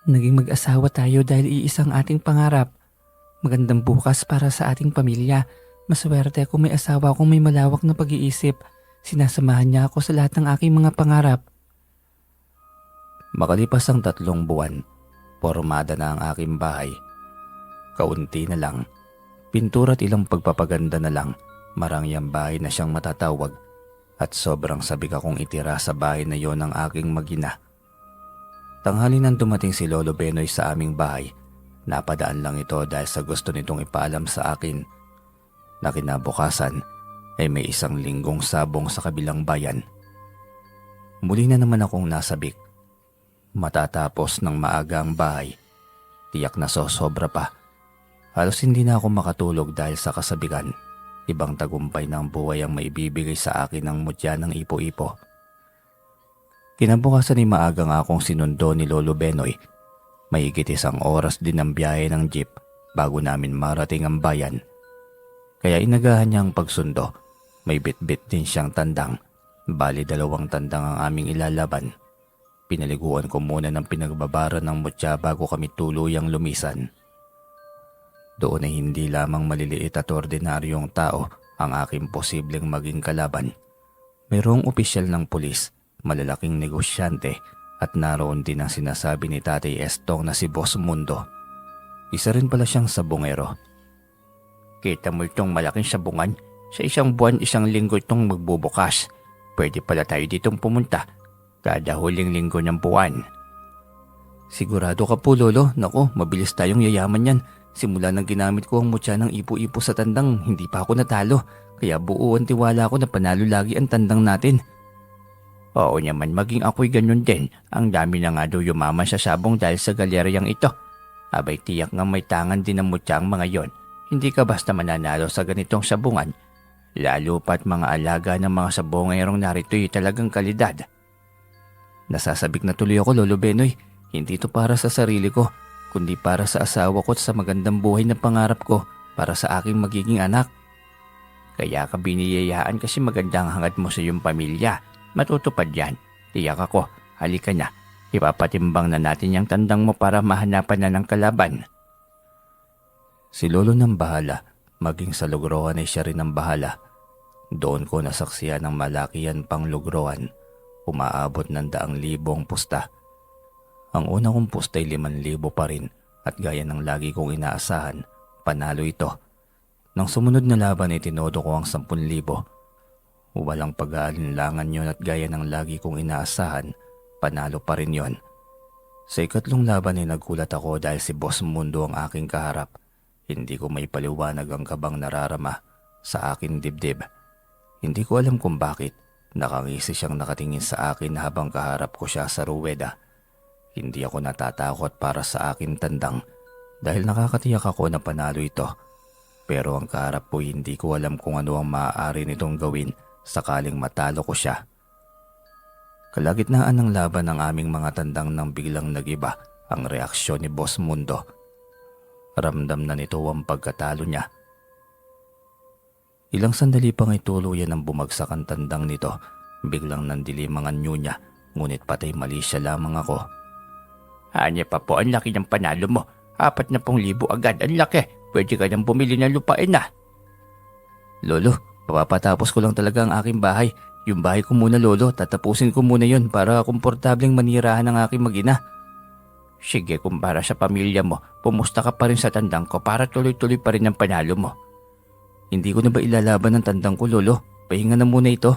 Naging mag-asawa tayo dahil iisang ating pangarap. Magandang bukas para sa ating pamilya. Maswerte ako may asawa akong may malawak na pag-iisip. Sinasamahan niya ako sa lahat ng aking mga pangarap. Makalipas ang 3 buwan, pormada na ang aking bahay. Kaunti na lang. Pintura at ilang pagpapaganda na lang. Marangyang bahay na siyang matatawag at sobrang sabik akong itira sa bahay na yon ng aking magina. Tanghali nang dumating si Lolo Benoy sa aming bahay. Napadaan lang ito dahil sa gusto nitong ipaalam sa akin na kinabukasan ay may 1 linggong sabong sa kabilang bayan. Muli na naman akong nasabik. Matatapos ng maaga ang bahay, tiyak na sosobra pa. Halos hindi na ako makatulog dahil sa kasabikan. Ibang tagumpay ng buhay ang maibibigay sa akin ng mutya ng ipo-ipo. Kinabukasan ay maaga nga akong sinundo ni Lolo Benoy. Mahigit 1 oras din ang biyahe ng jeep bago namin marating ang bayan. Kaya inagahan niya ang pagsundo. May bit-bit din siyang tandang. Bali 2 tandang ang aming ilalaban. Pinaliguan ko muna ng pinagbabara ng mutya bago kami tuluyang lumisan. Doon ay hindi lamang maliliit at ordinaryong tao ang aking posibleng maging kalaban. Mayroong opisyal ng pulis, malalaking negosyante at naroon din ang sinasabi ni Tatay Estong na si Boss Mundo. Isa rin pala siyang sabungero. Kita mo itong malaking sabungan? Sa 1 buwan, 1 linggo itong magbubukas. Pwede pala tayo ditong pumunta kada huling linggo ng buwan. Sigurado ka po, Lolo? Nako, mabilis tayong yayaman yan. Simula nang ginamit ko ang mutya ng ipo-ipo sa tandang, hindi pa ako natalo. Kaya buo ang tiwala ko na panalo lagi ang tandang natin. Oo naman, maging ako'y ganun din. Ang dami na nga daw yumaman sa sabong dahil sa galeryang ito. Abay tiyak nga may tangan din ang mutya ang mga yon. Hindi ka basta mananalo sa ganitong sabungan. Lalo pa't mga alaga ng mga sabongerong narito'y talagang kalidad. Nasasabik na tuloy ako, Lolo Benoy. Hindi ito para sa sarili ko, kundi para sa asawa ko at sa magandang buhay na pangarap ko para sa aking magiging anak. Kaya ka biniyayaan kasi magandang hangad mo sa iyong pamilya. Matutupad yan. Tiyak ako, halika na. Ipapatimbang na natin yung tandang mo para mahanapan na ng kalaban. Si Lolo nang bahala, maging sa lugroan ay siya rin ang bahala. Doon ko nasaksiyan ng malakihan pang lugroan. Umaabot ng 100,000 ang pusta. Ang una kong pusta ay 5,000 pa rin at gaya ng lagi kong inaasahan, panalo ito. Nang sumunod na laban ay tinodo ko ang 10,000. Walang pag-aalinlangan yon at gaya ng lagi kong inaasahan, panalo pa rin yon. Sa ikatlong laban ay nagulat ako dahil si Boss Mundo ang aking kaharap. Hindi ko may paliwanag ang kabang nararama sa aking dibdib. Hindi ko alam kung bakit. Nakangisi siyang nakatingin sa akin habang kaharap ko siya sa ruweda. Hindi ako natatakot para sa aking tandang dahil nakakatiyak ako na panalo ito. Pero ang kaharap ko hindi ko alam kung ano ang maaari nitong gawin sakaling matalo ko siya. Kalagitnaan ng laban ng aming mga tandang nang biglang nagiba ang reaksyon ni Boss Mundo. Ramdam na nito ang pagkatalo niya. Ilang sandali pa nga'y tuluyan ang bumagsak ang tandang nito. Biglang nandilim ang anyo niya, ngunit patay mali siya lamang ako. Anya pa po, ang laki ng panalo mo. 40,000 agad, ang laki. Pwede ka nang bumili ng lupain na. Lolo, papatapos ko lang talaga ang aking bahay. Yung bahay ko muna, Lolo. Tatapusin ko muna yon para komportableng manirahan ng aking mag-ina. Sige, kung para sa pamilya mo, pumusta ka pa rin sa tandang ko para tuloy-tuloy pa rin ang panalo mo. Hindi ko na ba ilalaban ng tandang ko, Lolo? Pahinga na muna ito.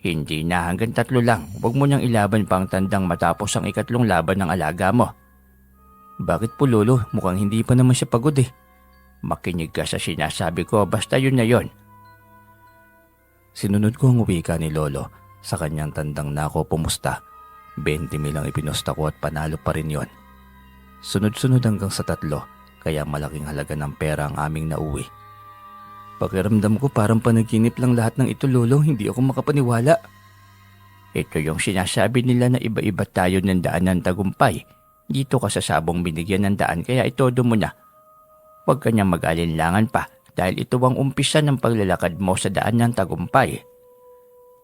Hindi na, hanggang 3 lang. Huwag mo niyang ilaban pa ang tandang matapos ang 3 laban ng alaga mo. Bakit po, Lolo? Mukhang hindi pa naman siya pagod eh. Makinig ka sa sinasabi ko, basta yun na yun. Sinunod ko ang wika ni Lolo. Sa kanyang tandang na ako pumusta. 20 mil ang ipinusta ko at panalo pa rin yon. Sunod-sunod hanggang sa 3, kaya malaking halaga ng pera ang aming nauwi. Pakiramdam ko parang panaginip lang lahat ng ito, Lolo. Hindi ako makapaniwala. Ito yung sinasabi nila na iba-iba tayo ng daan ng tagumpay. Dito ka sa sabong binigyan ng daan kaya itodo mo na. Huwag ka niyang mag-alinlangan pa dahil ito ang umpisa ng paglalakad mo sa daan ng tagumpay.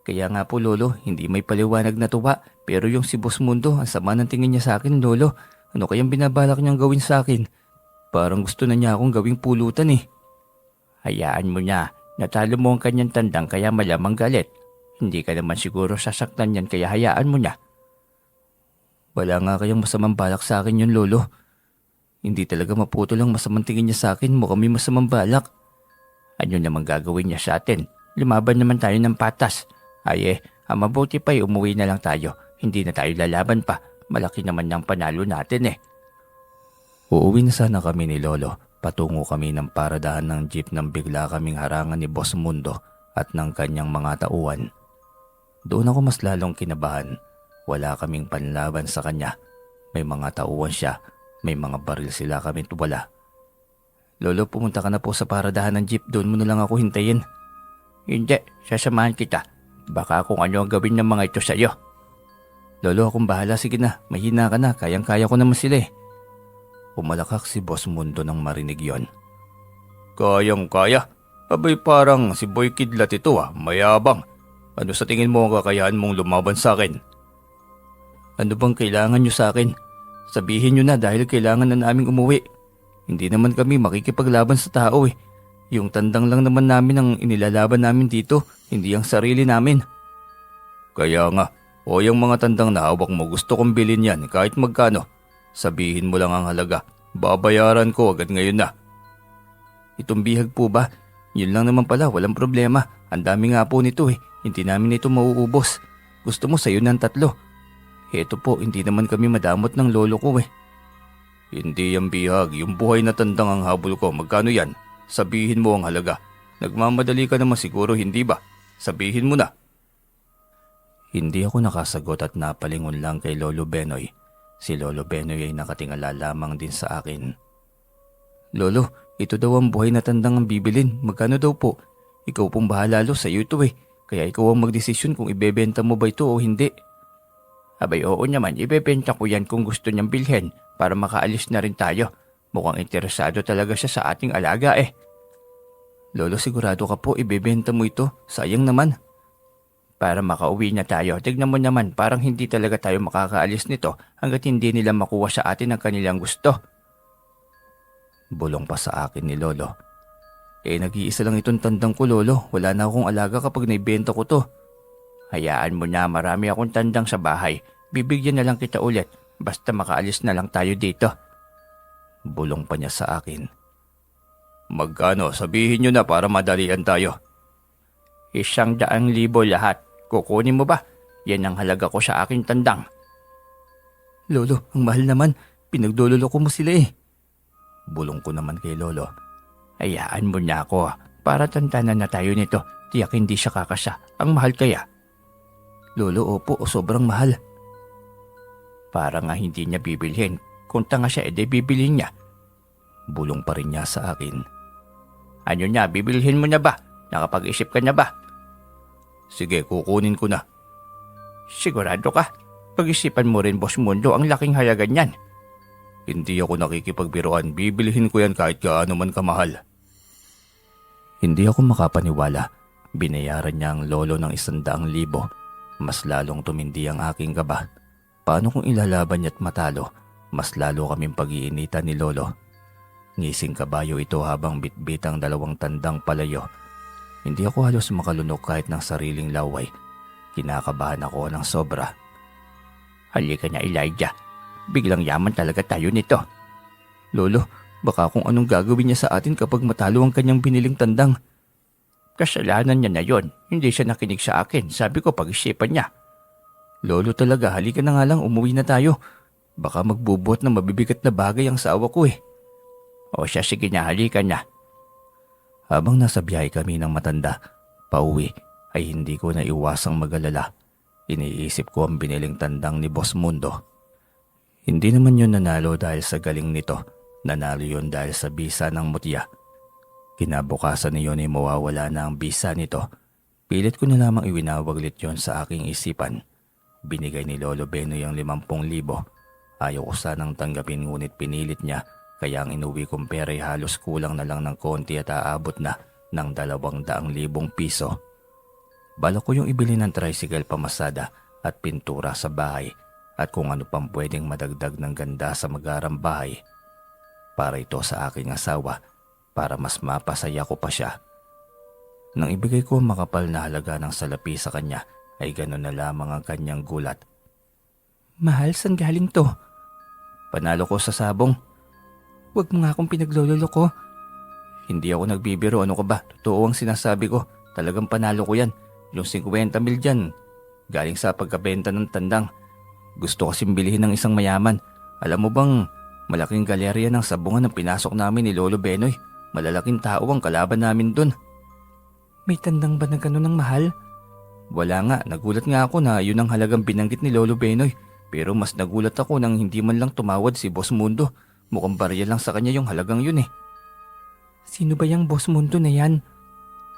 Kaya nga po, Lolo, hindi may paliwanag na tuwa pero yung si Boss Mundo, ang sama ng tingin niya sa akin, Lolo. Ano kayang binabalak niyang gawin sa akin? Parang gusto na niya akong gawing pulutan eh. Hayaan mo niya. Natalo mo ang kanyang tandang kaya malamang galit. Hindi ka naman siguro sasaktan yan kaya hayaan mo niya. Wala nga kayang masamang balak sa akin yun, Lolo. Hindi talaga maputo lang masamang tingin niya sa akin. Mukhang may masamang balak. Ano namang gagawin niya sa atin? Lumaban naman tayo ng patas. Ay ang mabuti pa'y umuwi na lang tayo. Hindi na tayo lalaban pa. Malaki naman ng panalo natin eh. Uuwi na sana kami ni Lolo. Patungo kami ng paradahan ng jeep nang bigla kaming harangan ni Boss Mundo at ng kanyang mga tauhan. Doon ako mas lalong kinabahan. Wala kaming panlaban sa kanya. May mga tauhan siya. May mga baril sila kaming wala. Lolo, pumunta ka na po sa paradahan ng jeep. Doon mo na lang ako hintayin. Hindi, sasamahan kita. Baka kung ano ang gawin ng mga ito sa'yo. Lolo, akong bahala. Sige na, mahina ka na. Kayang-kaya ko naman sila eh. Pumalakak si Boss Mundo nang marinig yon. Kayang-kaya? Abay parang si Boy Kidlat ito mayabang. Ano sa tingin mo ang kakayahan mong lumaban sa akin? Ano bang kailangan nyo sa akin? Sabihin nyo na dahil kailangan na naming umuwi. Hindi naman kami makikipaglaban sa tao eh. Yung tandang lang naman namin ang inilalaban namin dito, hindi ang sarili namin. Kaya nga, o yung mga tandang na hawak mo gusto kong bilhin yan kahit magkano. Sabihin mo lang ang halaga. Babayaran ko agad ngayon na. Itong bihag po ba? Yun lang naman pala, walang problema. Ang dami nga po nito eh. Hindi namin ito mauubos. Gusto mo sayo ng 3. Heto po, hindi naman kami madamot ng lolo ko eh. Hindi yung bihag, yung buhay na tandang ang habol ko. Magkano yan? Sabihin mo ang halaga. Nagmamadali ka naman siguro, hindi ba? Sabihin mo na. Hindi ako nakasagot at napalingon lang kay Lolo Benoy. Si Lolo Benoy ay nakatingala lamang din sa akin. Lolo, ito daw ang buhay na tandang ang bibilin. Magkano daw po? Ikaw pong bahala, Lo, sa iyo ito eh. Kaya ikaw ang magdesisyon kung ibebenta mo ba ito o hindi. Abay oo naman, ibebenta ko yan kung gusto niyang bilhin para makaalis na rin tayo. Mukhang interesado talaga siya sa ating alaga eh. Lolo, sigurado ka po ibebenta mo ito? Sayang naman. Para makauwi na tayo, tignan mo naman parang hindi talaga tayo makakaalis nito hanggat hindi nila makuha sa atin ang kanilang gusto. Bulong pa sa akin ni Lolo. Nag-iisa lang itong tandang ko, Lolo. Wala na akong alaga kapag naibenta ko to. Hayaan mo na, marami akong tandang sa bahay. Bibigyan na lang kita ulit basta makaalis na lang tayo dito. Bulong pa niya sa akin. Magkano? Sabihin nyo na para madalian tayo. 100,000 lahat. Kukunin mo ba? Yan ang halaga ko sa aking tandang. Lolo, ang mahal naman. Pinagdololoko mo sila eh. Bulong ko naman kay Lolo. Hayaan mo na ako. Para tantanan na tayo nito. Tiyak hindi siya kakasya. Ang mahal kaya? Lolo, opo, sobrang mahal. Para nga hindi niya bibilhin. Kung tanga siya, edi bibilhin niya. Bulong pa rin niya sa akin. Ano niya, bibilhin mo na ba? Nakapag-isip ka na ba? Sige, kukunin ko na. Sigurado ka? Pag-isipan mo rin, Boss Mundo, ang laking halaga niyan. Hindi ako nakikipagbiruan. Bibilihin ko yan kahit gaano man kamahal. Hindi ako makapaniwala. Binayaran niya ang lolo ng 100,000. Mas lalong tumindi ang aking kaba. Paano kung ilalaban niya't matalo? Mas lalo kaming pag-iinitan ni lolo. Ngising kabayo ito habang bitbit ang 2 tandang palayo. Hindi ako halos makalunok kahit ng sariling laway. Kinakabahan ako ng sobra. Halika na, Elijah. Biglang yaman talaga tayo nito. Lolo, baka kung anong gagawin niya sa atin kapag matalo ang kanyang biniling tandang. Kasalanan niya na yon. Hindi siya nakinig sa akin. Sabi ko pag-isipan niya. Lolo talaga, halika na nga lang, umuwi na tayo. Baka magbubuhat ng mabibigat na bagay ang sawa ko eh. O siya, sige na, halika na. Habang nasa biyahe kami ng matanda, pauwi, ay hindi ko na iwasang mag-alala. Iniisip ko ang biniling tandang ni Boss Mundo. Hindi naman yun nanalo dahil sa galing nito. Nanalo yun dahil sa bisa ng mutya. Kinabukasan niyon ay mawawala na ang bisa nito. Pilit ko na lamang iwinawaglit yon sa aking isipan. Binigay ni Lolo Benoy ang 50,000. Ayaw ko sanang tanggapin ngunit pinilit niya. Kaya ang inuwi kong pera ay halos kulang na lang ng konti at aabot na ng 200,000 piso. Balak ko yung ibili ng tricycle pamasada at pintura sa bahay at kung ano pang pwedeng madagdag ng ganda sa magarang bahay. Para ito sa aking asawa, para mas mapasaya ko pa siya. Nang ibigay ko ang makapal na halaga ng salapi sa kanya, ay gano'n na lamang ang kanyang gulat. Mahal, saan galing to? Panalo ko sa sabong. Huwag mo nga akong pinaglololo ko. Hindi ako nagbibiro, ano ka ba? Totoo ang sinasabi ko. Talagang panalo ko yan. Yung 50,000 dyan, galing sa pagkabenta ng tandang. Gusto kasing bilihin ng isang mayaman. Alam mo bang, malaking galerya ng sabungan ang pinasok namin ni Lolo Benoy. Malalaking tao ang kalaban namin dun. May tandang ba na gano'n ng mahal? Wala nga, nagulat nga ako na yun ang halagang binanggit ni Lolo Benoy. Pero mas nagulat ako nang hindi man lang tumawad si Boss Mundo. Mukhang barya lang sa kanya yung halagang yun eh. Sino ba yung Boss Mundo na yan?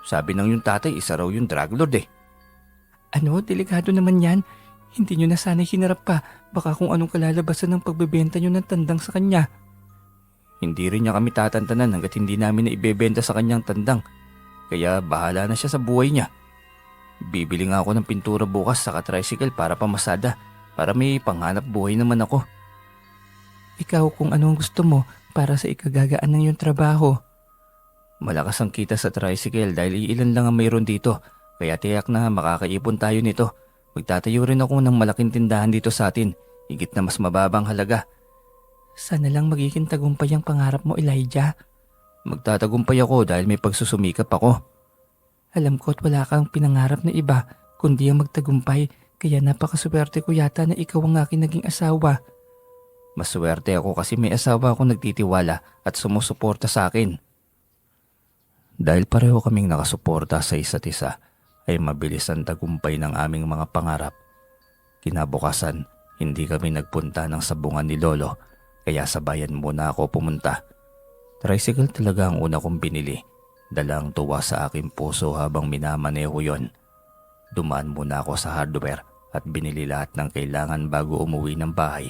Sabi ng yung tatay, isa raw yung drug lord eh. Ano? Delikado naman yan. Hindi nyo na sana'y hinarap pa. Baka kung anong kalalabasan ng pagbebenta nyo ng tandang sa kanya. Hindi rin niya kami tatantanan hanggat hindi namin na ibebenta sa kanyang tandang. Kaya bahala na siya sa buhay niya. Bibili nga ako ng pintura bukas sa tricycle para pamasada. Para may panghanap buhay naman ako. Ikaw kung ano ang gusto mo para sa ikagagaan ng iyong trabaho. Malakas ang kita sa tricycle dahil iilan lang ang mayroon dito. Kaya tiyak na makakaipon tayo nito. Magtatayo rin ako ng malaking tindahan dito sa atin. Higit na mas mababang halaga. Sana lang magiging tagumpay ang pangarap mo, Elijah. Magtatagumpay ako dahil may pagsusumikap ako. Alam ko at wala kang pinangarap na iba kundi ang magtagumpay. Kaya napakaswerte ko yata na ikaw ang aking naging asawa. Maswerte ako kasi may asawa akong nagtitiwala at sumusuporta sa akin. Dahil pareho kaming nakasuporta sa isa't isa, ay mabilis ang tagumpay ng aming mga pangarap. Kinabukasan, hindi kami nagpunta ng sabungan ni Lolo, kaya sa bayan muna ako pumunta. Tricycle talaga ang una kong binili. Dalang tuwa sa aking puso habang minamaneho yon. Dumaan muna ako sa hardware at binili lahat ng kailangan bago umuwi ng bahay.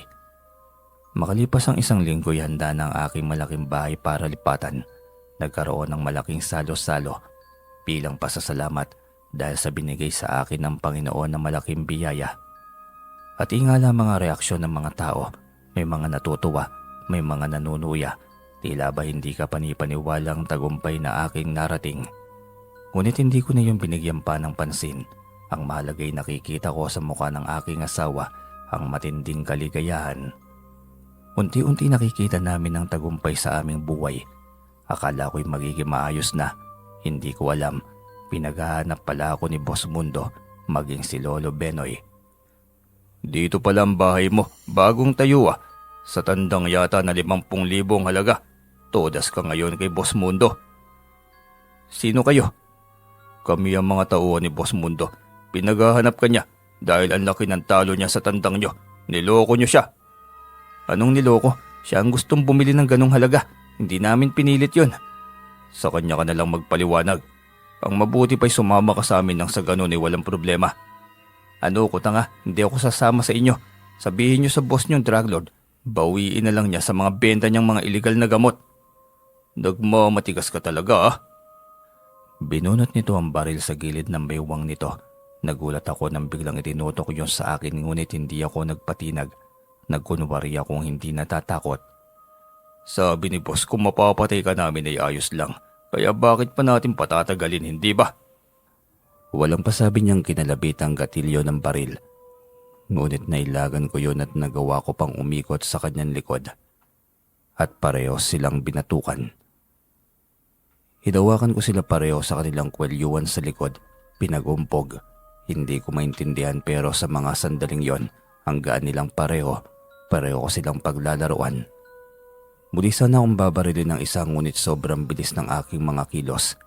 Makalipas ang 1 linggo, handa ng aking malaking bahay para lipatan. Nagkaroon ng malaking salo-salo bilang pasasalamat dahil sa binigay sa akin ng Panginoon na malaking biyaya. At ingala mga reaksyon ng mga tao, may mga natutuwa, may mga nanunuya, tila ba hindi ka panipaniwalang tagumpay na aking narating. Ngunit hindi ko na yung binigyan pa ng pansin. Ang mahalagay nakikita ko sa mukha ng aking asawa ang matinding kaligayahan. Unti-unti nakikita namin ang tagumpay sa aming buhay. Akala ko'y magiging maayos na. Hindi ko alam, pinaghahanap pala ako ni Boss Mundo, maging si Lolo Benoy. Dito pala ang bahay mo, bagong tayo ah. Sa tandang yata na 50,000 ang halaga. Todas ka ngayon kay Boss Mundo. Sino kayo? Kami ang mga tauhan ni Boss Mundo. Pinaghahanap ka niya dahil ang laki ng talo niya sa tandang niyo. Niloko niyo siya. Anong niloko? Siya ang gustong bumili ng ganong halaga. Hindi namin pinilit yon. Sa kanya ka na lang magpaliwanag. Ang mabuti pa'y sumama ka sa amin nang sa ganon ay walang problema. Ano ko tanga, hindi ako sasama sa inyo. Sabihin niyo sa boss niyong drug lord, bawiin na lang niya sa mga benta niyang mga illegal na gamot. Nagmamatigas ka talaga ah. Binunot nito ang baril sa gilid ng baywang nito. Nagulat ako nang biglang itinutok yun sa akin ngunit hindi ako nagpatinag. Nagkunwari akong hindi natatakot. Sabi ni boss kung mapapatay ka namin ay ayos lang. Kaya bakit pa natin patatagalin, hindi ba? Walang pasabi niyang kinalabit ang gatilyo ng baril. Ngunit nailagan ko yun at nagawa ko pang umikot sa kanyang likod. At pareho silang binatukan. Hinawakan ko sila pareho sa kanilang kwelyuan sa likod, pinagumpog. Hindi ko maintindihan pero sa mga sandaling yon, ang gaan nilang pareho ko silang paglalaruan. Muli sana akong babarilin ng isa ngunit sobrang bilis ng aking mga kilos.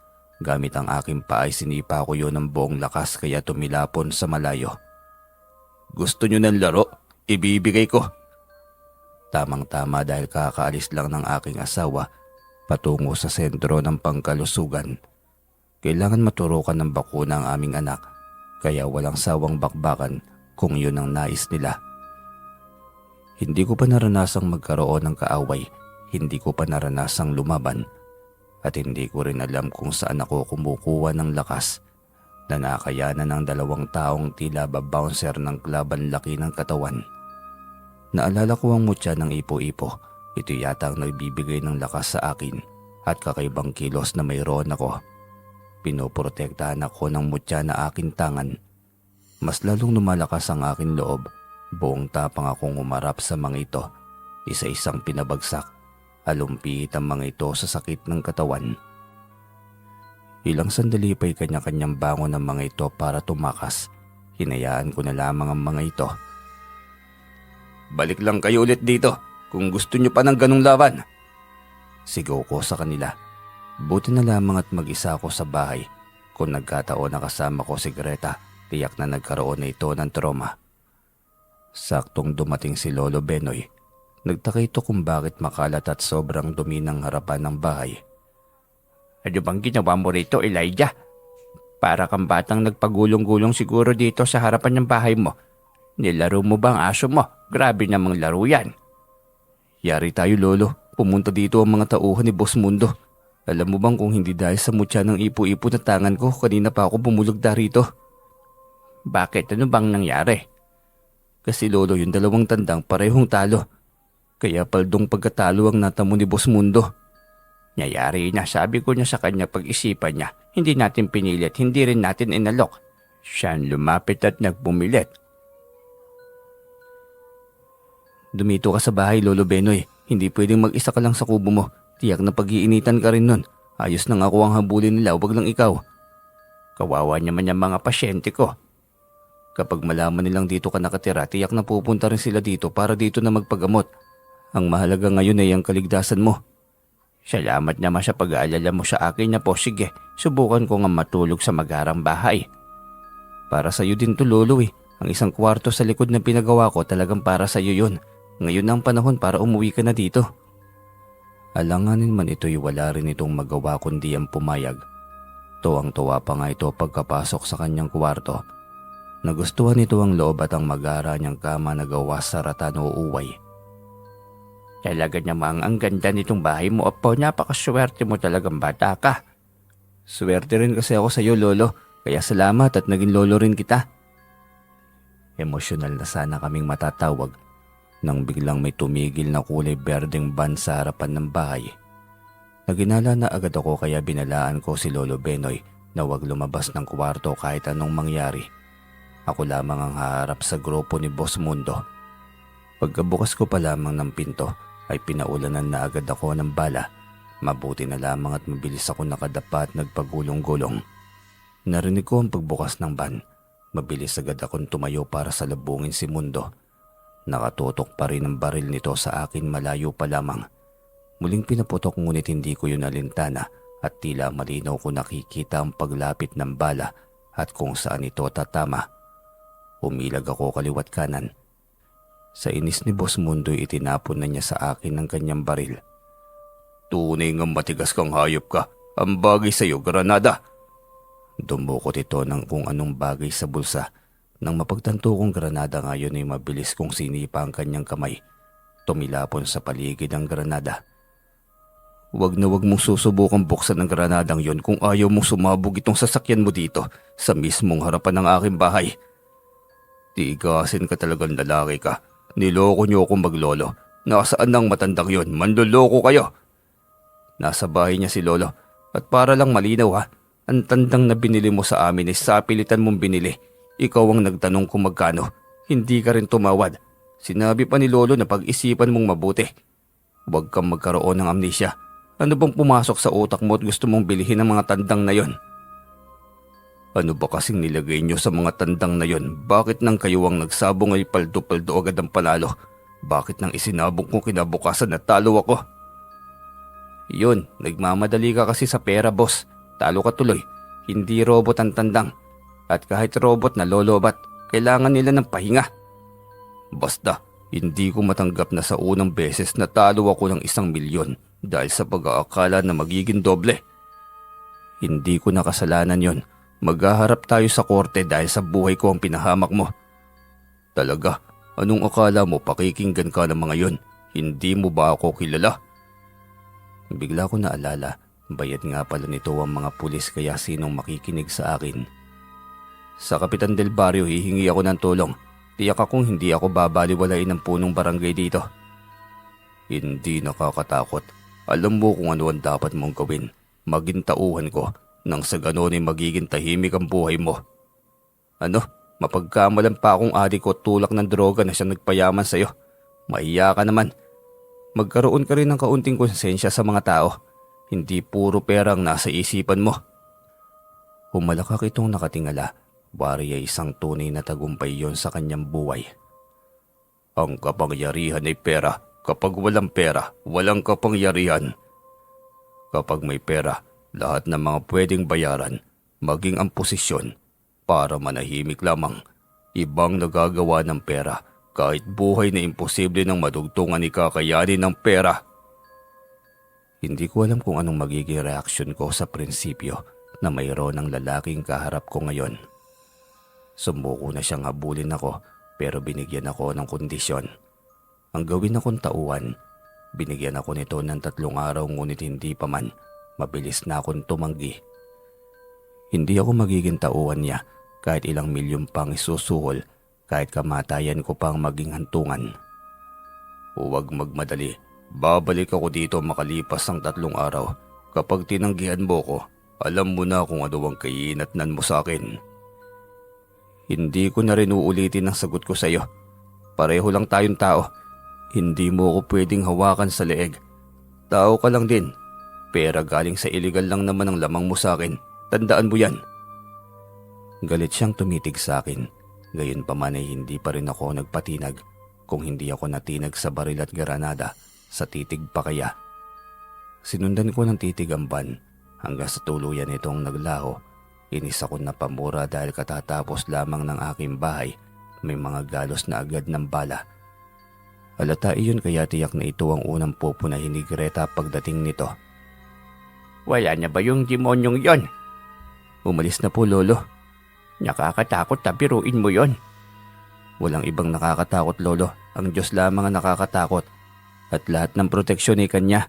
Gamit ang aking paa ay sinipa ko yon ng buong lakas kaya tumilapon sa malayo. Gusto nyo ng laro? Ibibigay ko. Tamang-tama dahil kakaalis lang ng aking asawa patungo sa sentro ng pangkalusugan. Kailangan maturukan ng bakuna ang aming anak kaya walang sawang bakbakan kung yun ang nais nila. Hindi ko pa naranasang magkaroon ng kaaway, hindi ko pa naranasang lumaban at hindi ko rin alam kung saan ako kumukuha ng lakas na nakayanan ng 2 taong tila ba-bouncer ng klaban laki ng katawan. Naalala ko ang mutya ng ipo-ipo. Ito yata ang nagbibigay ng lakas sa akin at kakaibang kilos na mayroon ako. Pinoprotektahan ako ng mutya na aking tangan. Mas lalong lumalakas ang aking loob. Buong tapang akong umarap sa mga ito. Isa-isang pinabagsak. Alumpihit ang mga ito sa sakit ng katawan. Ilang sandali pa'y kanya-kanyang bangon ng mga ito para tumakas. Hinayaan ko na lamang ang mga ito. Balik lang kayo ulit dito kung gusto nyo pa ng ganong laban. Sigaw ko sa kanila. Buti na lamang at mag-isa ako sa bahay. Kung nagkataon na kasama ko si Greta, tiyak na nagkaroon na ito ng trauma. Saktong dumating si Lolo Benoy. Nagtaka ito kung bakit makalat at sobrang dumi ng harapan ng bahay. Ano bang ginawa mo rito, Elijah? Para kang batang nagpagulong-gulong siguro dito sa harapan ng bahay mo. Nilaro mo ba ang aso mo? Grabe namang laro yan. Yari tayo, Lolo. Pumunta dito ang mga tauhan ni Boss Mundo. Alam mo bang kung hindi dahil sa mutya ng ipo-ipo na tangan ko, kanina pa ako bumulagda rito. Bakit? Ano bang nangyari? Kasi Lolo, yung 2 tandang parehong talo. Kaya paldong pagkatalo ang natamo ni Boss Mundo. Nayari na, sabi ko niya sa kanya pag-isipan niya. Hindi natin pinilit, hindi rin natin inalok. Siya lumapit at nagpumilit. Dumito ka sa bahay, Lolo Benoy. Hindi pwedeng mag-isa ka lang sa kubo mo. Tiyak na pag-iinitan ka rin nun. Ayos na nga ako ang habulin nila, wag lang ikaw. Kawawa naman yung mga pasyente ko. Kapag malaman nilang dito ka nakatira, tiyak na pupunta rin sila dito para dito na magpagamot. Ang mahalaga ngayon ay ang kaligtasan mo. Salamat naman sa pag-aalala mo sa akin na po. Sige, subukan ko nga matulog sa magarang bahay. Para sa'yo din to, Lolo eh. Ang 1 kwarto sa likod na pinagawa ko talagang para sa'yo yun. Ngayon na ang panahon para umuwi ka na dito. Alanganin man ito'y wala rin itong magawa kundi ang pumayag. Tuwang-tuwa pa nga ito pagkapasok sa kanyang kwarto. Nagustuhan nito ang loob at ang magara niyang kama na gawa sa ratan o uway. Talaga namang ang ganda nitong bahay mo, Apo. Napakaswerte mo talagang bata ka. Swerte rin kasi ako sa iyo, Lolo. Kaya salamat at naging lolo rin kita. Emosyonal na sana kaming matatawag nang biglang may tumigil na kulay berdeng van sa harapan ng bahay. Naginala na agad ako kaya binalaan ko si Lolo Benoy na huwag lumabas ng kwarto kahit anong mangyari. Ako lamang ang haharap sa grupo ni Boss Mundo. Pagkabukas ko pa lamang ng pinto ay pinaulanan na agad ako ng bala. Mabuti na lamang at mabilis ako nakadapa at nagpagulong-gulong. Narinig ko ang pagbukas ng van. Mabilis agad akong tumayo para salubungin si Mundo. Nakatutok pa rin ang baril nito sa akin malayo pa lamang. Muling pinaputok ngunit hindi ko yun alintana at tila malinaw ko nakikita ang paglapit ng bala at kung saan ito tatama. Umilag ako kaliwat kanan. Sa inis ni Boss Mundo itinapon na niya sa akin ang kanyang baril. Tunay nga matigas kang hayop ka. Ang bagay sa iyo, granada. Dumukot ito ng kung anong bagay sa bulsa. Nang mapagtanto kong granada ngayon ay mabilis kong sinipa ang kanyang kamay. Tumilapon sa paligid ang granada. Huwag na huwag mong susubukang buksan ang granadang yon kung ayaw mong sumabog itong sasakyan mo dito sa mismong harapan ng aking bahay. Tigasin ka talagang lalaki ka. Niloko niyo akong maglolo. Nasaan ang matandang yon? Manloloko kayo. Nasa bahay niya si lolo. At para lang malinaw ha, ang tandang na binili mo sa amin ay sapilitan mong binili. Ikaw ang nagtanong kung magkano. Hindi ka rin tumawad. Sinabi pa ni lolo na pag-isipan mong mabuti. Huwag kang magkaroon ng amnesia. Ano bang pumasok sa utak mo at gusto mong bilhin ang mga tandang na yon? Ano ba kasing nilagay niyo sa mga tandang na yon? Bakit nang kayo ang nagsabong ay paldo-paldo agad ang panalo? Bakit nang isinabong kong kinabukasan na talo ako? Yun, nagmamadali ka kasi sa pera, boss. Talo ka tuloy. Hindi robot ang tandang. At kahit robot na lolobat, kailangan nila ng pahinga. Basta, hindi ko matanggap na sa unang beses na talo ako ng 1,000,000 dahil sa pag-aakala na magiging doble. Hindi ko nakasalanan yon. Maghaharap tayo sa korte dahil sa buhay ko ang pinahamak mo. Talaga, anong akala mo pakikinggan ka ng mga yon? Hindi mo ba ako kilala? Bigla ko naalala, bayad nga pala nito ang mga pulis kaya sinong makikinig sa akin. Sa Kapitan Del Barrio hihingi ako ng tulong. Tiyak akong hindi ako babaliwalain ng punong barangay dito. Hindi nakakatakot. Alam mo kung ano ang dapat mong gawin. Maging tauhan ko nang sa ganon ay magiging tahimik ang buhay mo. Ano? Mapagkamalan pa akong adik ko tulak ng droga na siya nagpayaman sa'yo. Mahiya ka naman. Magkaroon ka rin ng kaunting konsensya sa mga tao. Hindi puro pera ang nasa isipan mo. Humalakak itong nakatingala. Bari ay isang tunay na tagumpay yon sa kanyang buhay. Ang kapangyarihan ay pera. Kapag walang pera, walang kapangyarihan. Kapag may pera, lahat ng mga pwedeng bayaran, maging ang posisyon, para manahimik lamang. Ibang nagagawa ng pera, kahit buhay na imposible ng madugtungan ikakayanin ng pera. Hindi ko alam kung anong magiging reaksyon ko sa prinsipyo na mayroon ng lalaking kaharap ko ngayon. Sumuko na siyang habulin ako pero binigyan ako ng kondisyon. Ang gawin akong tauhan, binigyan ako nito ng 3 araw ngunit hindi pa man, mabilis na akong tumanggi. Hindi ako magiging tauhan niya kahit ilang milyon pang isusuhol, kahit kamatayan ko pang maging hantungan. Huwag magmadali, babalik ako dito makalipas ang 3 araw. Kapag tinanggihan mo ko, alam mo na kung ano ang kaiinatnan mo sa akin. Hindi ko na rin uulitin ang sagot ko sa iyo. Pareho lang tayong tao. Hindi mo ako pwedeng hawakan sa leeg. Tao ka lang din. Pera galing sa illegal lang naman ang lamang mo sa akin. Tandaan mo yan. Galit siyang tumitig sa akin. Gayon pa man ay hindi pa rin ako nagpatinag. Kung hindi ako natinag sa baril at granada, sa titig pa kaya. Sinundan ko ng titig ang ban hanggang sa tuluyan itong naglaho. Inis ako na pamura dahil katatapos lamang ng aking bahay. May mga galos na agad ng bala. Halata iyon kaya tiyak na ito ang unang pupunahin ni Greta pagdating nito. Wala na ba yung demonyong yon? Umalis na po, Lolo. Nakakatakot na biruin mo yon. Walang ibang nakakatakot, Lolo. Ang Diyos lamang ang nakakatakot. At lahat ng proteksyon ay Kanya.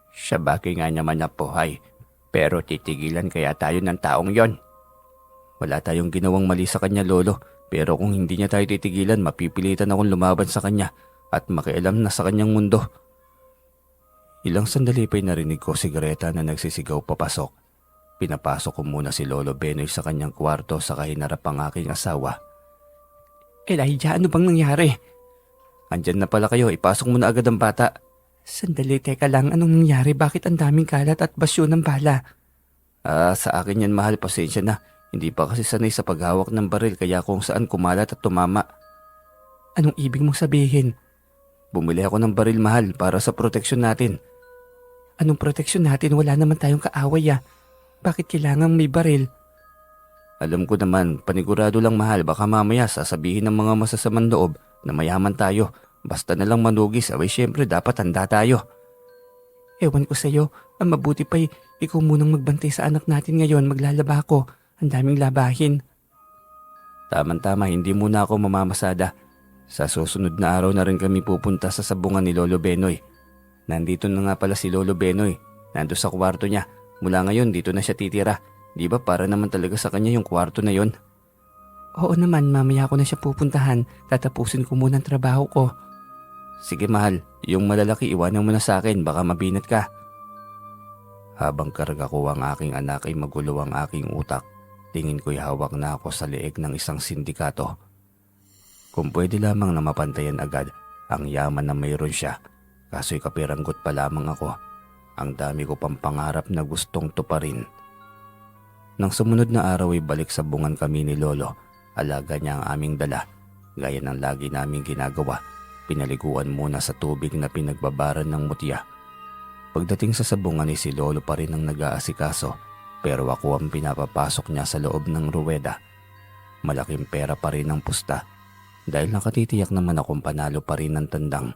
Sa bagay nga naman na buhay. Pero titigilan kaya tayo ng taong yon? Wala tayong ginawang mali sa Kanya, Lolo. Pero kung hindi niya tayo titigilan, mapipilitan akong lumaban sa kanya at makialam na sa kanyang mundo. Ilang sandali pa'y narinig ko si Greta na nagsisigaw papasok. Pinapasok ko muna si Lolo Benoy sa kanyang kwarto sa kahinarap ang aking asawa. Elijah, ano bang nangyari? Andyan na pala kayo, ipasok mo na agad ang bata. Sandali, teka lang, anong nangyari? Bakit ang daming kalat at basyo ng bala? Sa akin yan, mahal, pasensya na. Hindi pa kasi sanay sa paghawak ng baril kaya kung saan kumalat at tumama. Anong ibig mong sabihin? Bumili ako ng baril, mahal, para sa proteksyon natin. Anong proteksyon natin? Wala naman tayong kaaway ah. Bakit kailangan may baril? Alam ko naman, panigurado lang, mahal. Baka mamaya sasabihin ng mga masasamang loob na mayaman tayo. Basta na lang manugis, abay syempre dapat handa tayo. Ewan ko sa'yo, ang mabuti pa'y ikaw munang magbantay sa anak natin ngayon. Maglalaba ako. Ang daming labahin. Tama-tama, hindi muna ako mamamasada. Sa susunod na araw na rin kami pupunta sa sabungan ni Lolo Benoy. Nandito na nga pala si Lolo Benoy. Nando sa kwarto niya. Mula ngayon, dito na siya titira. Di ba para naman talaga sa kanya yung kwarto na yon? Oo naman, mamaya ko na siya pupuntahan. Tatapusin ko muna ang trabaho ko. Sige mahal, yung malalaki iwanan mo na sa akin, baka mabinat ka. Habang karga ko ang aking anak ay magulo ang aking utak. Tingin ko'y hawak na ako sa leeg ng isang sindikato. Kung pwede lamang na mapantayan agad ang yaman na mayroon siya, kaso'y kapiranggot pa lamang ako. Ang dami ko pang pangarap na gustong tuparin. Nang sumunod na araw ay balik sa bungan kami ni Lolo. Alaga niya ang aming dala. Gaya ng lagi naming ginagawa, pinaliguan muna sa tubig na pinagbabaran ng mutya. Pagdating sa sabungan ay si Lolo pa rin ang nag-aasikaso, pero ako ang pinapapasok niya sa loob ng ruweda. Malaking pera pa rin ang pusta. Dahil nakatitiyak naman akong panalo pa rin ng tandang,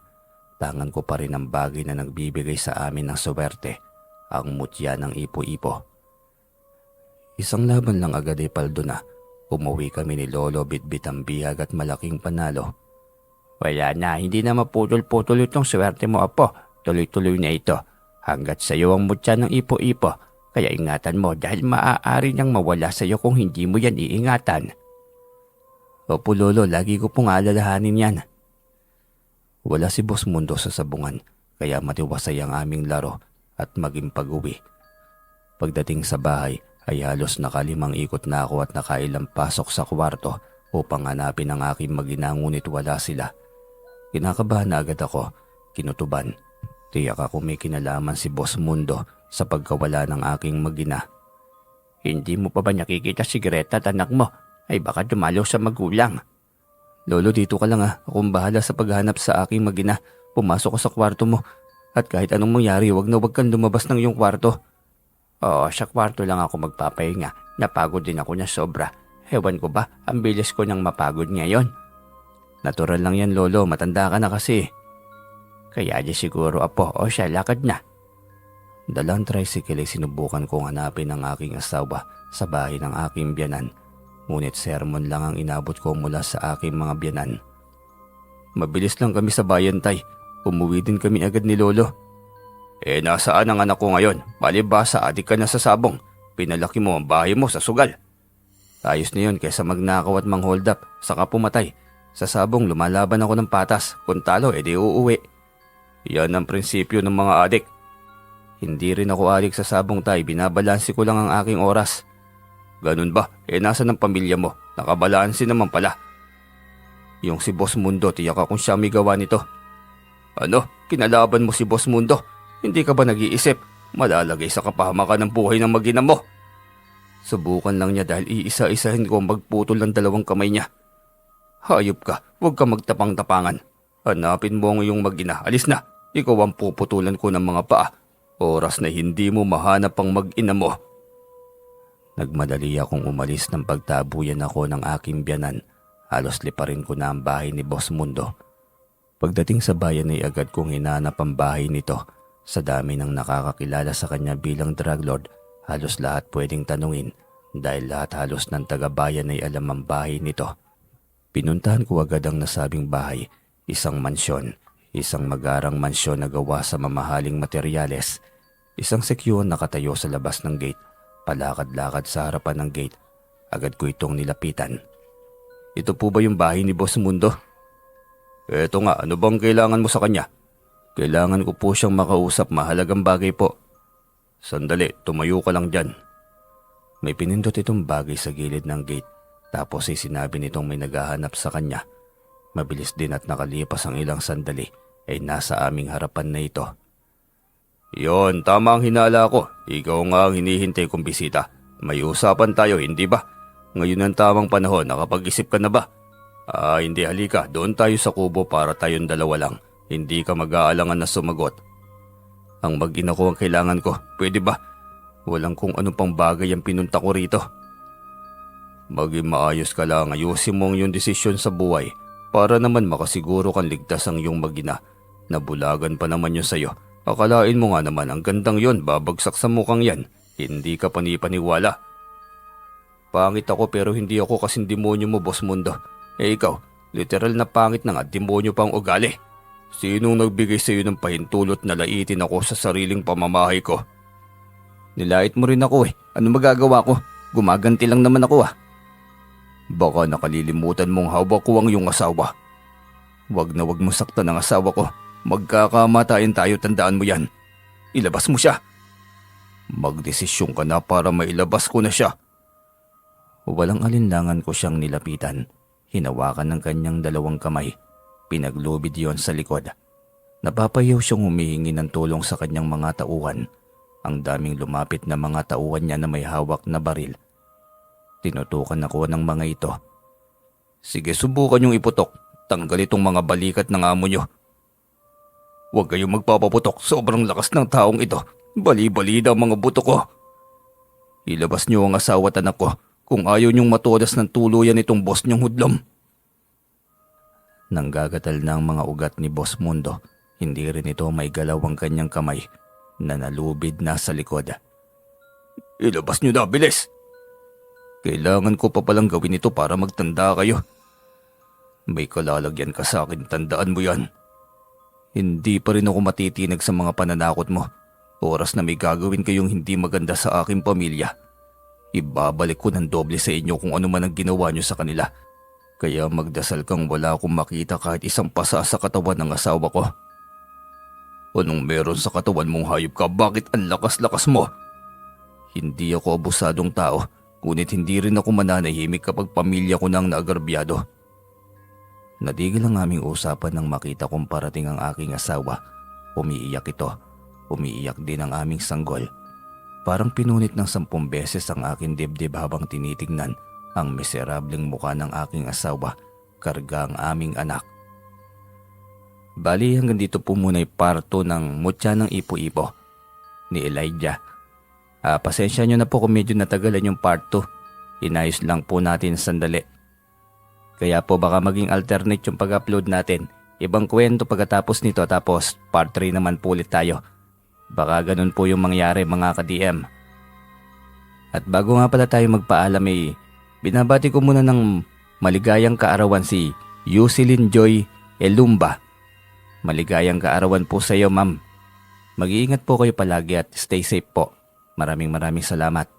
tangan ko pa rin ang bagay na nagbibigay sa amin ng swerte, ang mutya ng ipo-ipo. Isang laban lang agad ay paldo na. Umuwi kami ni Lolo bitbit ang bihag at malaking panalo. Wala na, hindi na maputol-putol itong swerte mo, apo. Tuloy-tuloy na ito. Hanggat sa iyo ang mutya ng ipo-ipo, kaya ingatan mo dahil maaari niyang mawala sa iyo kung hindi mo yan iingatan. Opo Lolo, lagi ko pong alalahanin yan. Wala si Boss Mundo sa sabungan, kaya matiwasay ang aming laro at maging pag-uwi. Pagdating sa bahay ay halos nakalimang ikot na ako at nakailang pasok sa kwarto upang hanapin ang aking magina, ngunit wala sila. Kinakabahan na agad ako, kinutuban. Tiyak ako may kinalaman si Boss Mundo sa pagkawala ng aking magina. Hindi mo pa ba nakikita si Greta at anak mo? Ay baka dumalaw sa magulang. Lolo, dito ka lang ha. Akong bahala sa paghanap sa aking magina. Pumasok ka sa kwarto mo. At kahit anong mangyari, wag kang lumabas ng iyong kwarto. Oo, sa kwarto lang ako magpapahinga. Napagod din ako na sobra. Ewan ko ba, ang bilis ko nang mapagod ngayon. Natural lang yan Lolo, matanda ka na kasi. Kaya di siguro apo, o siya lakad na. Dalang tricycle ay sinubukan kong hanapin ang aking asawa sa bahay ng aking biyanan. Ngunit sermon lang ang inabot ko mula sa aking mga biyanan. Mabilis lang kami sa bayan tay. Umuwi din kami agad ni Lolo. Nasaan ang anak ko ngayon? Palibasa, adik ka na sa sabong. Pinalaki mo ang bahay mo sa sugal. Ayos na yun kaysa magnakaw at mang-hold up, saka pumatay. Sa sabong lumalaban ako ng patas. Kung talo, edi uuwi. Yan ang prinsipyo ng mga adik. Hindi rin ako adik sa sabong tay. Binabalansi ko lang ang aking oras. Ganun ba? Nasaan ang pamilya mo? Nakabalansi naman pala. Yung si Boss Mundo, tiyak akong siya may gawa nito. Ano? Kinalaban mo si Boss Mundo? Hindi ka ba nag-iisip? Malalagay sa kapahamakan ng buhay ng mag-ina mo. Subukan lang niya dahil iisa-isahin ko magputol ng dalawang kamay niya. Hayop ka, huwag ka magtapang-tapangan. Hanapin mo ang iyong mag-ina, alis na. Ikaw ang puputulan ko ng mga paa. Oras na hindi mo mahanap ang mag-ina mo. Nagmadali akong umalis nang pagtabuyan ako ng aking biyanan. Halos liparin ko na ang bahay ni Boss Mundo. Pagdating sa bayan ay agad kong hinanap ang bahay nito. Sa dami ng nakakakilala sa kanya bilang drug lord, halos lahat pwedeng tanungin dahil lahat halos ng taga-bayan ay alam ang bahay nito. Pinuntahan ko agad ang nasabing bahay, isang mansyon, isang magarang mansyon na gawa sa mamahaling materyales. Isang sekyuan nakatayo sa labas ng gate, palakad-lakad sa harapan ng gate. Agad ko itong nilapitan. Ito po ba yung bahay ni Boss Mundo? Eto nga, ano bang kailangan mo sa kanya? Kailangan ko po siyang makausap, mahalagang bagay po. Sandali, tumayo ka lang dyan. May pinindot itong bagay sa gilid ng gate, tapos ay sinabi nitong may naghahanap sa kanya. Mabilis din at nakalipas ang ilang sandali, ay nasa aming harapan na ito. Yon, tama ang hinala ko. Ikaw nga ang hinihintay kong bisita. May usapan tayo, hindi ba? Ngayon ang tamang panahon, nakapag-isip ka na ba? Hindi, halika. Doon tayo sa kubo para tayong dalawa lang. Hindi ka mag-aalangan na sumagot. Ang mag-ina ko ang kailangan ko. Pwede ba? Walang kung ano pang bagay ang pinunta ko rito. Maging maayos ka lang. Ayusin mo ang iyong desisyon sa buhay para naman makasiguro kang ligtas ang iyong mag-ina. Nabulagan pa naman yun sa'yo. Akalain mo nga naman ang gandang yon, babagsak sa mukhang yan. Hindi ka panipaniwala. Pangit ako pero hindi ako kasing demonyo mo, Boss Mundo. Eh ikaw, literal na pangit na nga, demonyo pang ugali. Sinong nagbigay sa iyo ng pahintulot na laitin ako sa sariling pamamahay ko? Nilait mo rin ako eh. Ano magagawa ko? Gumaganti lang naman ako ah. Baka nakalilimutan mong hawak ko ang iyong asawa. Wag na wag mo saktan ang asawa ko. Magkakamatayan tayo, tandaan mo yan. Ilabas mo siya. Magdesisyon ka na para mailabas ko na siya. Walang alinlangan ko siyang nilapitan. Hinawakan ng kanyang dalawang kamay. Pinaglubid yon sa likod. Napapayaw siyang humihingi ng tulong sa kanyang mga tauhan. Ang daming lumapit na mga tauhan niya na may hawak na baril. Tinutukan ako ng mga ito. Sige, subukan niyong iputok. Tanggal itong mga balikat ng amo niyo. Huwag kayong magpapaputok. Sobrang lakas ng taong ito. Bali-bali na ang mga buto ko. Ilabas niyo ang asawa at anak ko kung ayaw niyong matudas ng tuluyan itong boss niyong hudlom. Nanggagatal na ang mga ugat ni Boss Mundo. Hindi rin ito may galaw ang kanyang kamay na nalubid na sa likod. Ilabas niyo na, bilis! Kailangan ko pa palang gawin ito para magtanda kayo. May kalalagyan ka sa akin, tandaan mo yan. Hindi pa rin ako matitinag sa mga pananakot mo. Oras na may gagawin kayong hindi maganda sa aking pamilya. Ibabalik ko ng doble sa inyo kung ano man ang ginawa niyo sa kanila. Kaya magdasal kang wala akong makita kahit isang pasa sa katawan ng asawa ko. Anong meron sa katawan mong hayop ka? Bakit ang lakas-lakas mo? Hindi ako abusadong tao, ngunit hindi rin ako mananahimik kapag pamilya ko nang naagarbyado. Natigil ang aming usapan nang makita kong parating ang aking asawa. Umiiyak ito. Umiiyak din ang aming sanggol. Parang pinunit ng 10 beses ang aking dibdib habang tinitignan ang miserableng mukha ng aking asawa, karga ang aming anak. Bali hanggang dito po muna yung parto ng Mutya ng Ipo-Ipo ni Elijah. Pasensya nyo na po kung medyo natagalan yung part 2. Inayos lang po natin sandali. Kaya po baka maging alternate yung pag-upload natin. Ibang kwento pagkatapos nito tapos part 3 naman po ulit tayo. Baka ganun po yung mangyari mga ka-DM. At bago nga pala tayo magpaalam binabati ko muna ng maligayang kaarawan si Yusilin Joy Elumba. Maligayang kaarawan po sa iyo, ma'am. Mag-iingat po kayo palagi at stay safe po. Maraming salamat.